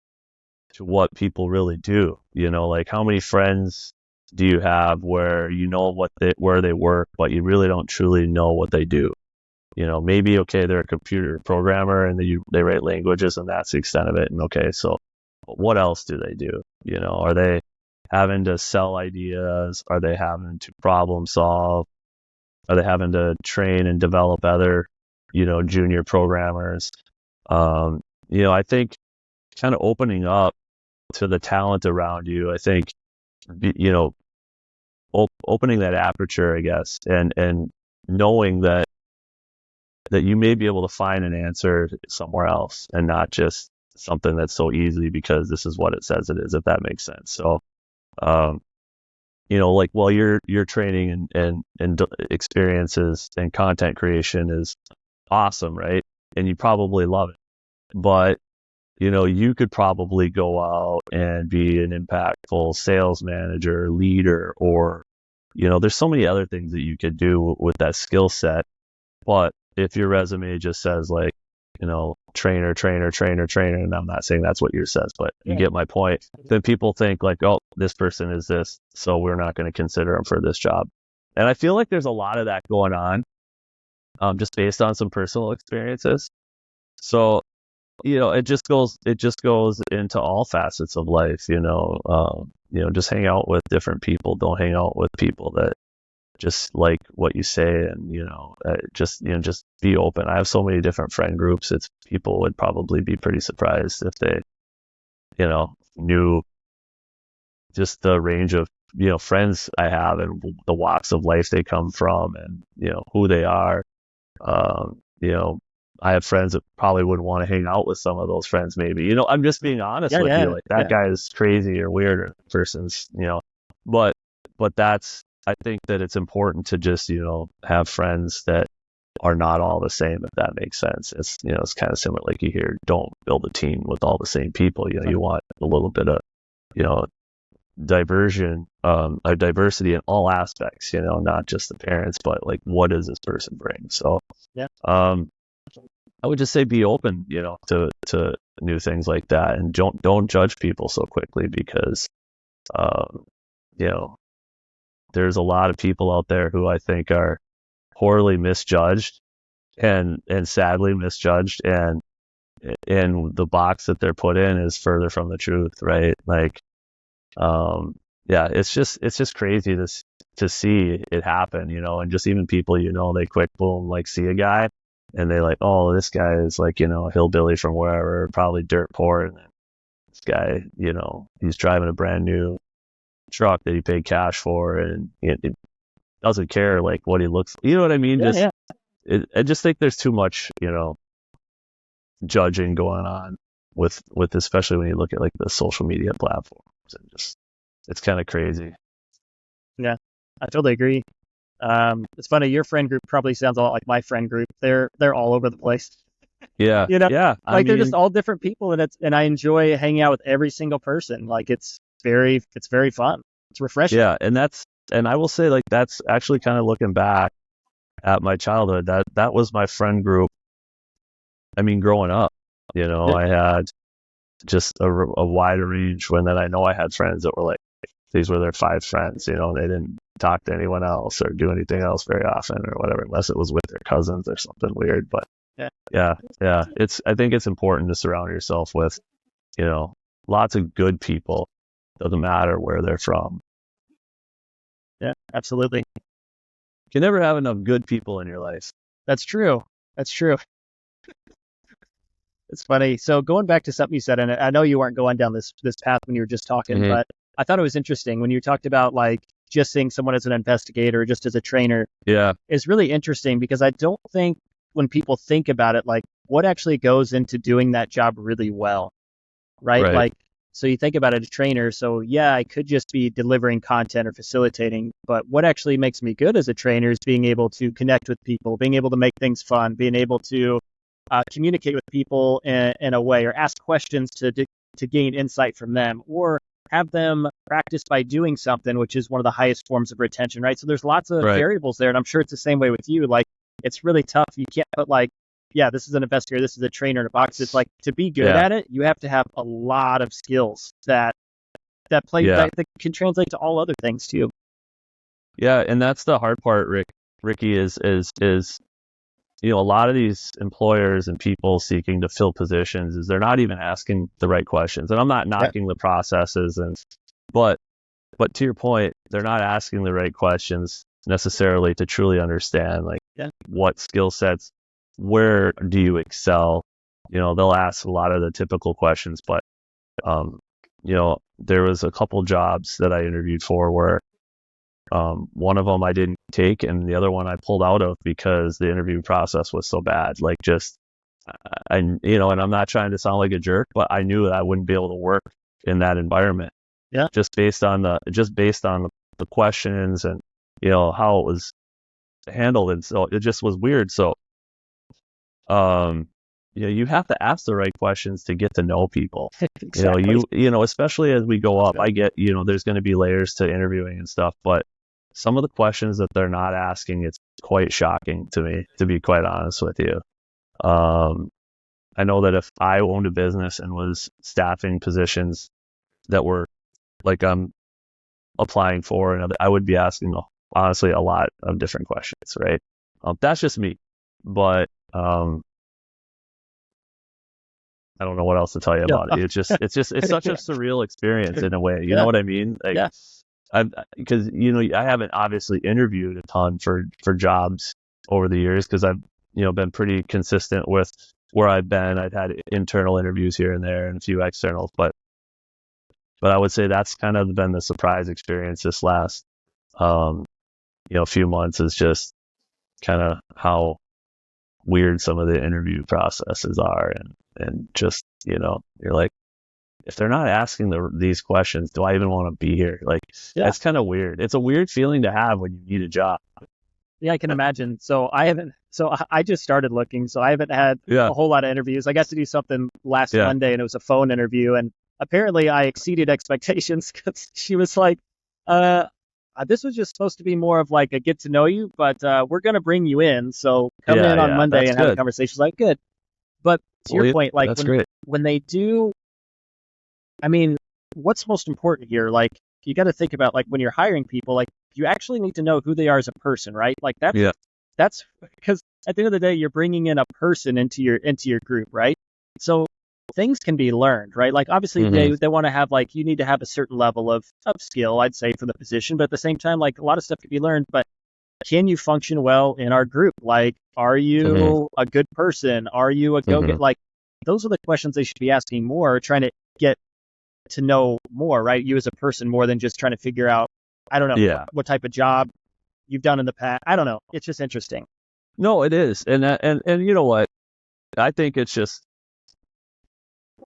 to what people really do. Like how many friends do you have where where they work, but you really don't truly know what they do? Maybe, okay, they're a computer programmer and they write languages and that's the extent of it. And okay, so what else do they do? Are they having to sell ideas? Are they having to problem solve? Are they having to train and develop other, junior programmers? I think kind of opening up to the talent around you, I think, opening that aperture, I guess, and knowing that you may be able to find an answer somewhere else and not just something that's so easy because this is what it says it is, if that makes sense. So, like while your training and experiences and content creation is awesome, right? And you probably love it. But, you could probably go out and be an impactful sales manager, leader, or, there's so many other things that you could do with that skill set. But if your resume just says like, trainer, trainer, trainer, trainer, and I'm not saying that's what yours says, but you get my point, then people think like, oh, this person is this, so we're not going to consider them for this job. And I feel like there's a lot of that going on, just based on some personal experiences. So, it just goes into all facets of life, just hang out with different people. Don't hang out with people that just like what you say, and just be open. I have so many different friend groups. People would probably be pretty surprised if they knew just the range of friends I have and the walks of life they come from, and who they are. I have friends that probably wouldn't want to hang out with some of those friends, maybe. I'm just being honest with you. Like, that guy is crazy or weird, or that person's, but I think that it's important to just, have friends that are not all the same, if that makes sense. It's, it's kind of similar, like you hear, don't build a team with all the same people. You want a little bit of, diversion, or diversity in all aspects, not just the parents, but like, what does this person bring? So, I would just say be open, to new things like that, and don't judge people so quickly, because, there's a lot of people out there who I think are poorly misjudged and sadly misjudged, and the box that they're put in is further from the truth, right? Like, it's just crazy to see it happen, and just even people, they quick boom, like, see a guy and they like, oh, this guy is like, a hillbilly from wherever, probably dirt poor, and then this guy, he's driving a brand new truck that he paid cash for, and it doesn't care like what he looks, you know what I mean? I just think there's too much, judging going on with especially when you look at like the social media platforms, and just, it's kind of crazy.
Yeah, I totally agree. It's funny, your friend group probably sounds a lot like my friend group. They're all over the place.
Yeah.
Yeah. Like, they're just all different people, and I enjoy hanging out with every single person. Like, it's very fun. It's refreshing.
Yeah, and I will say, like, that's actually kind of looking back at my childhood. That was my friend group. I mean, growing up, I had just a wider range. When then I know I had friends that were like, these were their 5 friends. They didn't talk to anyone else or do anything else very often or whatever, unless it was with their cousins or something weird. But yeah. I think it's important to surround yourself with, lots of good people. Doesn't matter where they're from.
Yeah, absolutely.
You can never have enough good people in your life.
That's true. It's funny. So going back to something you said, and I know you weren't going down this path when you were just talking, but I thought it was interesting when you talked about like just seeing someone as an investigator, just as a trainer.
Yeah.
It's really interesting, because I don't think when people think about it, like, what actually goes into doing that job really well, right? Like, so you think about it as a trainer. So yeah, I could just be delivering content or facilitating, but what actually makes me good as a trainer is being able to connect with people, being able to make things fun, being able to communicate with people in a way, or ask questions to gain insight from them, or have them practice by doing something, which is one of the highest forms of retention, right? So there's lots of variables there, and I'm sure it's the same way with you. Like, it's really tough. You can't put like, yeah, this is an investigator, this is a trainer in a box. It's like, to be good at it, you have to have a lot of skills that that can translate to all other things too.
Yeah, and that's the hard part, Ricky, is a lot of these employers and people seeking to fill positions is they're not even asking the right questions. And I'm not knocking the processes, but to your point, they're not asking the right questions necessarily to truly understand what skill sets, where do you excel? They'll ask a lot of the typical questions, but there was a couple jobs that I interviewed for where one of them I didn't take, and the other one I pulled out of because the interview process was so bad. Like, just, and I'm not trying to sound like a jerk, but I knew that I wouldn't be able to work in that environment.
Yeah.
Just based on the questions and how it was handled, and so it just was weird. So you have to ask the right questions to get to know people.
Exactly.
Especially as we go up, I get, there's going to be layers to interviewing and stuff, but some of the questions that they're not asking, it's quite shocking to me, to be quite honest with you. I know that if I owned a business and was staffing positions that were like I'm applying for, and I would be asking, honestly, a lot of different questions, right? That's just me, but I don't know what else to tell you about it. It's such a surreal experience in a way. You know what I mean? Like, because I haven't obviously interviewed a ton for jobs over the years because I've been pretty consistent with where I've been. I've had internal interviews here and there and a few externals, but I would say that's kind of been the surprise experience this last few months, is just kind of how weird some of the interview processes are, and just you're like, if they're not asking these questions, do I even want to be here? Like, that's kind of weird. It's a weird feeling to have when you need a job.
Yeah, I can imagine. So I just started looking, so I haven't had a whole lot of interviews. I got to do something last Monday, and it was a phone interview, and apparently I exceeded expectations because she was like, this was just supposed to be more of like a get to know you, but we're going to bring you in. So come in on Monday and have a conversation. Like, good. But to your point, like when they do, I mean, what's most important here? Like, you got to think about, like, when you're hiring people, like, you actually need to know who they are as a person, right? Like, that's because at the end of the day, you're bringing in a person into your group, right? So things can be learned, right? Like, obviously they want to have, like, you need to have a certain level of skill, I'd say, for the position, but at the same time, like, a lot of stuff can be learned. But can you function well in our group? Like, are you a good person? Are you a go-get? Like, those are the questions they should be asking more, trying to get to know more, right? You as a person, more than just trying to figure out, I don't know, what type of job you've done in the past. I don't know. It's just interesting.
No, it is. And you know what? I think it's just,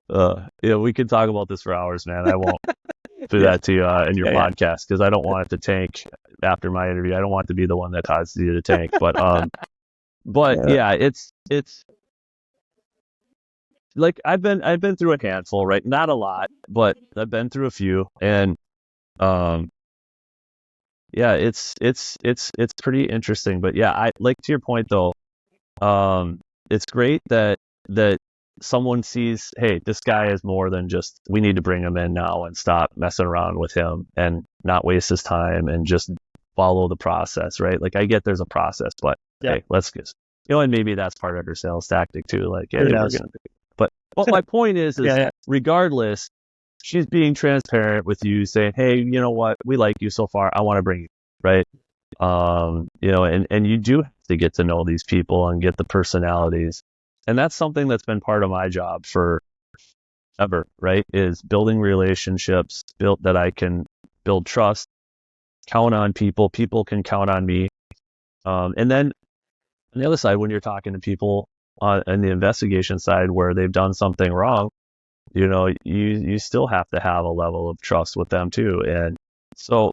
we could talk about this for hours, man. I won't do that to you in your podcast, because I don't want it to tank after my interview. I don't want to be the one that causes you to tank, but it's like I've been through a handful, right? Not a lot, but I've been through a few, and it's pretty interesting. But I like, to your point though, it's great that someone sees, hey, this guy is more than just, we need to bring him in now and stop messing around with him and not waste his time and just follow the process, right? Like, I get there's a process, but hey, let's just, and maybe that's part of her sales tactic too. Like, hey, but my point is regardless, she's being transparent with you, saying, hey, you know what, we like you so far, I want to bring you, right? And you do have to get to know these people and get the personalities. And that's something that's been part of my job for ever, right? Is building relationships, that I can build trust, count on people. People can count on me. And then on the other side, when you're talking to people on the investigation side where they've done something wrong, you still have to have a level of trust with them too. And so,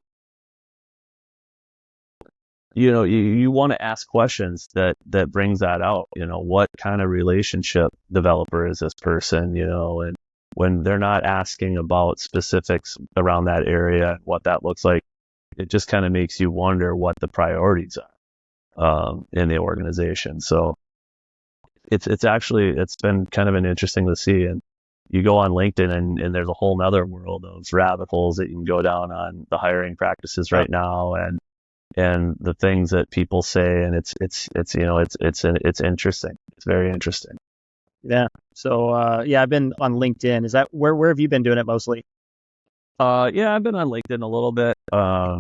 you want to ask questions that brings that out. What kind of relationship developer is this person? And when they're not asking about specifics around that area, what that looks like, it just kind of makes you wonder what the priorities are in the organization. So it's been kind of interesting to see. And you go on LinkedIn and there's a whole nother world of rabbit holes that you can go down on the hiring practices right now, and the things that people say, and it's interesting. It's very interesting.
Yeah. So I've been on LinkedIn. Is that where have you been doing it mostly?
I've been on LinkedIn a little bit. I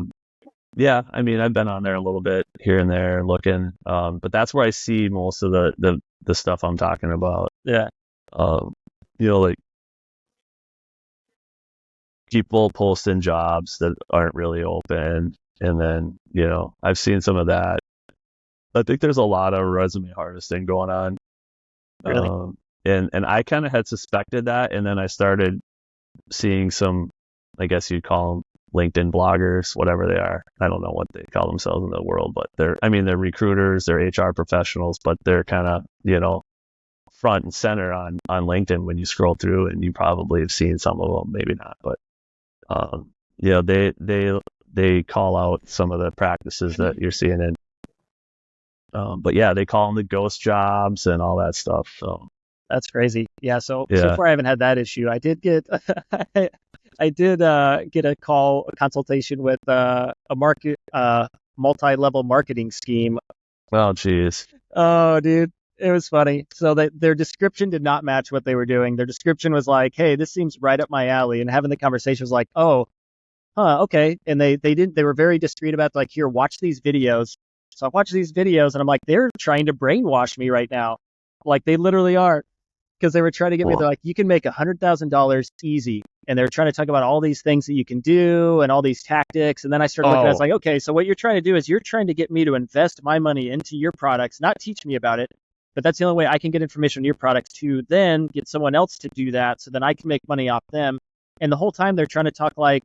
mean, I've been on there a little bit here and there looking, but that's where I see most of the stuff I'm talking about.
Yeah.
Like people posting jobs that aren't really open. And then, I've seen some of that. I think there's a lot of resume harvesting going on.
Really?
And I kind of had suspected that. And then I started seeing some, I guess you'd call them LinkedIn bloggers, whatever they are. I don't know what they call themselves in the world, but they're recruiters, they're HR professionals, but they're kind of, front and center on LinkedIn when you scroll through, and you probably have seen some of them, maybe not, but they call out some of the practices that you're seeing in. But yeah, they call them the ghost jobs and all that stuff. So
That's crazy. Yeah. So
yeah,
far I haven't had that issue. I did get I did get a consultation with a multi-level marketing scheme.
well, geez,
Oh, dude, it was funny. So their description did not match what they were doing. Their description was like, "Hey, this seems right up my alley," and having the conversation was like, "Oh, okay." And they were very discreet about like, "Here, watch these videos." So I watched these videos, and I'm like, "They're trying to brainwash me right now." Like they literally are, because they were trying to get me. They're
well,
like, "You can make $100,000 easy," and they're trying to talk about all these things that you can do and all these tactics. And then I started looking at it, I was
oh,
like, okay, so what you're trying to do is you're trying to get me to invest my money into your products, not teach me about it. But that's the only way I can get information on your products to then get someone else to do that, so then I can make money off them. And the whole time they're trying to talk like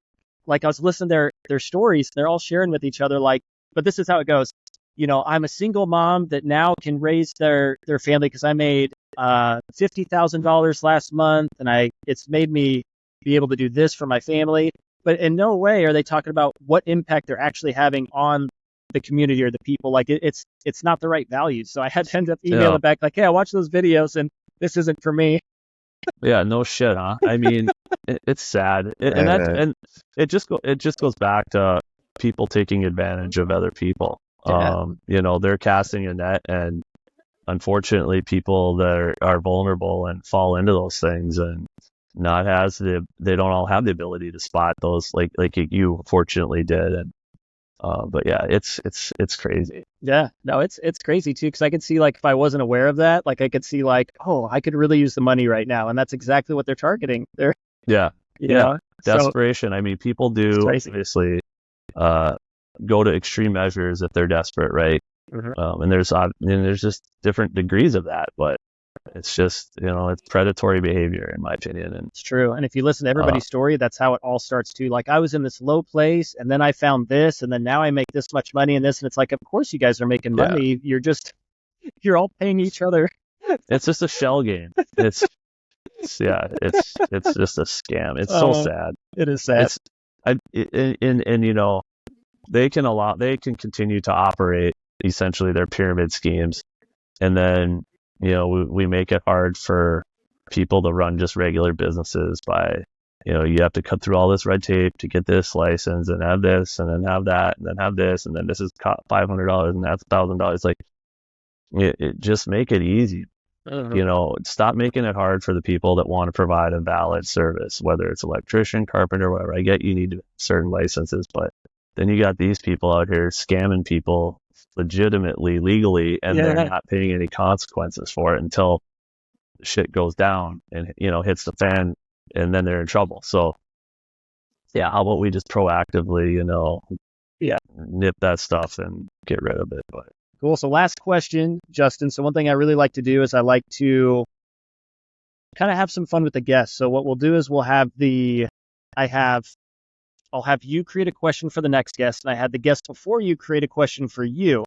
I was listening to their stories. They're all sharing with each other like, but this is how it goes. I'm a single mom that now can raise their family because I made $50,000 last month, and it's made me be able to do this for my family. But in no way are they talking about what impact they're actually having on the community or the people. Like it's not the right values. So I had to end up
yeah,
emailing back like, hey, I watched those videos and this isn't for me.
yeah, no shit, huh? I mean, it's sad, and it just goes back to people taking advantage of other people.
Yeah.
They're casting a net, and unfortunately, people that are vulnerable and fall into those things, and they don't all have the ability to spot those like you fortunately did. And but yeah, it's crazy.
Yeah, no, it's crazy too, because I could see like if I wasn't aware of that, like I could see like, oh, I could really use the money right now, and that's exactly what they're targeting. They're,
Yeah,
you
yeah,
know, so
desperation. I mean, people
it's
do
crazy.
obviously uh, go to extreme measures if they're desperate, right?
Mhm.
And there's just different degrees of that, but it's just it's predatory behavior in my opinion. And
It's true. And if you listen to
uh,
everybody's story, that's how it all starts too. Like I was in this low place, and then I found this, and then now I make this much money in this, and it's like, of course you guys are making
yeah,
money. You're all paying each other.
it's just a shell game. Yeah, it's just a scam. It's so
Uh,
sad.
it is sad.
It's and they can continue to operate essentially their pyramid schemes, and then we make it hard for people to run just regular businesses by you have to cut through all this red tape to get this license and have this and then have that and then have this and then this is $500 and that's $1,000. Like it just make it easy.
Mhm.
Stop making it hard for the people that want to provide a valid service, whether it's electrician, carpenter, whatever. I get you need certain licenses, but then you got these people out here scamming people legitimately, legally, and they're
Yeah.
not paying any consequences for it until shit goes down and hits the fan, and then they're in trouble. So yeah, how about we just proactively,
Yeah.
nip that stuff and get rid of it? But
Cool. So last question, Justin. So one thing I really like to do is I like to kind of have some fun with the guests. So what we'll do is I have I'll have you create a question for the next guest, and I had the guest before you create a question for you.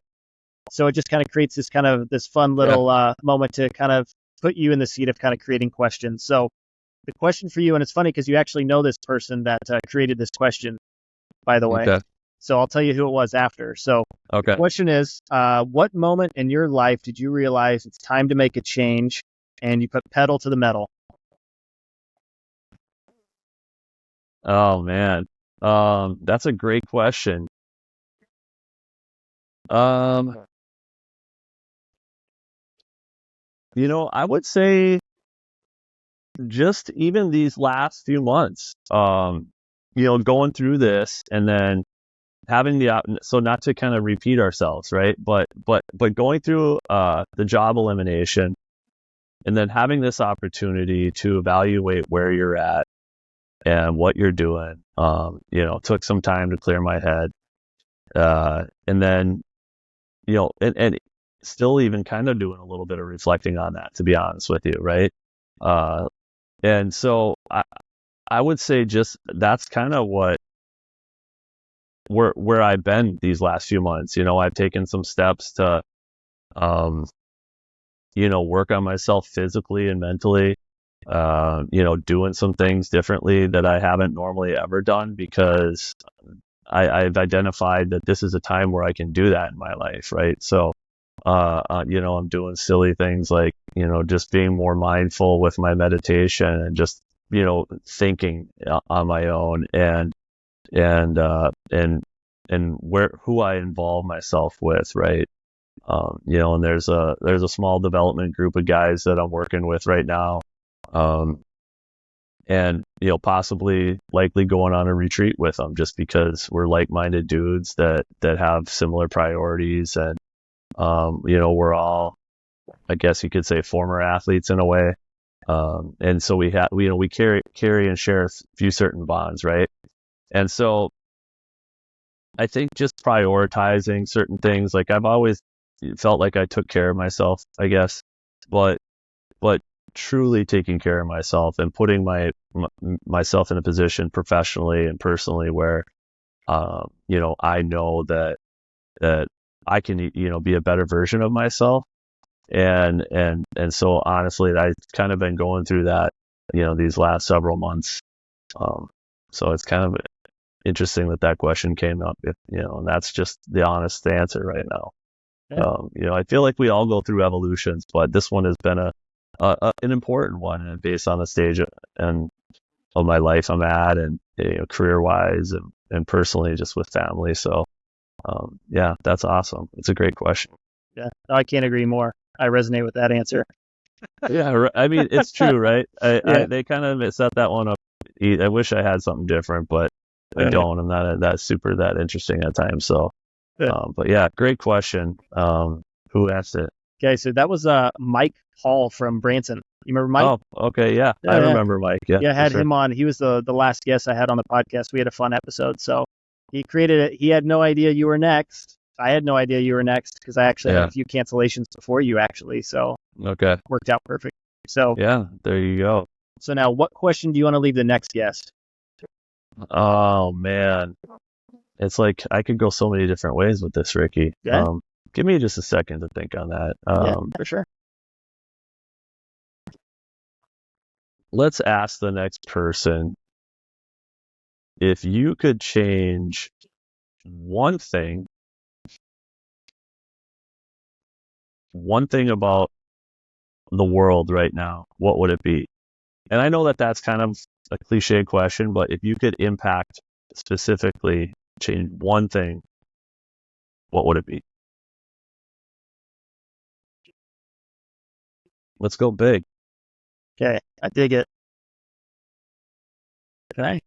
So it just kind of creates this fun
yeah,
little moment to kind of put you in the seat of kind of creating questions. So the question for you, and it's funny because you actually know this person that created this question, by the way.
okay,
So I'll tell you who it was after. So the
okay.
question is, what moment in your life did you realize it's time to make a change and you put pedal to the metal?
Oh man, that's a great question. Um, I would say just even these last few months, going through this and then having so not to kind of repeat ourselves, right? But going through the job elimination and then having this opportunity to evaluate where you're at and what you're doing, took some time to clear my head, and then and still even kind of doing a little bit of reflecting on that, to be honest with you, right? Uh, and so I would say just that's kind of where I've been these last few months. I've taken some steps to work on myself physically and mentally, doing some things differently that I haven't normally ever done, because I've identified that this is a time where I can do that in my life, right? So, I'm doing silly things like, just being more mindful with my meditation, and just, thinking on my own, and who I involve myself with, right? And there's a small development group of guys that I'm working with right now, and possibly likely going on a retreat with them, just because we're like-minded dudes that have similar priorities, and we're all, I guess you could say, former athletes in a way, and so we carry and share a few certain bonds, right? And so I think just prioritizing certain things, like I've always felt like I took care of myself, I guess, but truly taking care of myself and putting myself in a position professionally and personally where, I know that I can, be a better version of myself. And so honestly, I've kind of been going through that, these last several months. So it's kind of interesting that question came up, and that's just the honest answer right now.
Yeah.
I feel like we all go through evolutions, but this one has been an important one, and based on the stage of my life I'm at, and career wise, and personally, just with family. So yeah, that's awesome. It's a great question.
Yeah, no, I can't agree more. I resonate with that answer.
Yeah, I mean, it's true, right?
Yeah.
They kind of set that one up. I wish I had something different, but I don't. I'm not that interesting at times. So, but yeah, great question. Who asked it?
Okay, so that was Mike Hall from Branson. You remember Mike?
Oh, okay, yeah, I remember Mike. Yeah,
I had him on. He was the last guest I had on the podcast. We had a fun episode. So he created it. He had no idea you were next. I had no idea you were next, because I actually had a few cancellations before you, actually. So
okay,
worked out perfect. So
yeah, there you go.
So now, what question do you want to leave the next guest?
Oh man, it's like I could go so many different ways with this, Ricky.
Yeah.
Give me just a second to think on that.
Yeah, for sure.
Let's ask the next person, if you could change one thing about the world right now, what would it be? And I know that that's kind of a cliche question, but if you could impact, specifically change one thing, what would it be? Let's go big.
Okay, I dig it. Okay.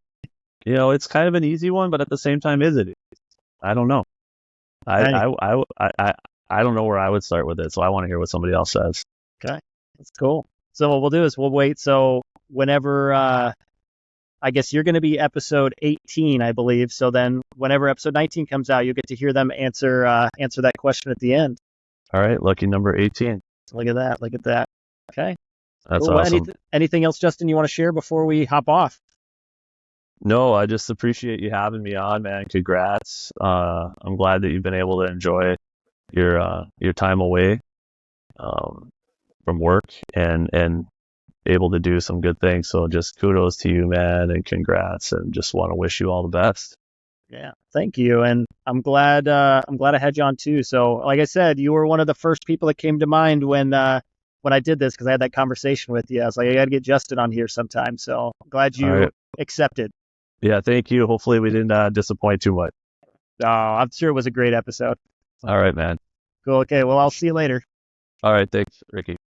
It's kind of an easy one, but at the same time, is it? I don't know. I don't know where I would start with it, so I want to hear what somebody else says.
Okay, that's cool. So what we'll do is we'll wait. So whenever, I guess you're going to be episode 18, I believe. So then whenever episode 19 comes out, you'll get to hear them answer that question at the end.
All right, lucky number 18.
Look at that. Look at that. Okay.
That's awesome.
Anything else, Justin, you want to share before we hop off?
No, I just appreciate you having me on, man. Congrats. I'm glad that you've been able to enjoy your time away from work and able to do some good things. So just kudos to you, man, and congrats, and just want to wish you all the best.
Yeah, thank you. And I'm glad I had you on too. So like I said, you were one of the first people that came to mind when I did this, because I had that conversation with you. I was like, I got to get Justin on here sometime. So I'm glad you accepted.
Yeah, thank you. Hopefully we didn't disappoint too much.
Oh, I'm sure it was a great episode.
All right, man.
Cool. Okay, well, I'll see you later.
All right, thanks, Ricky.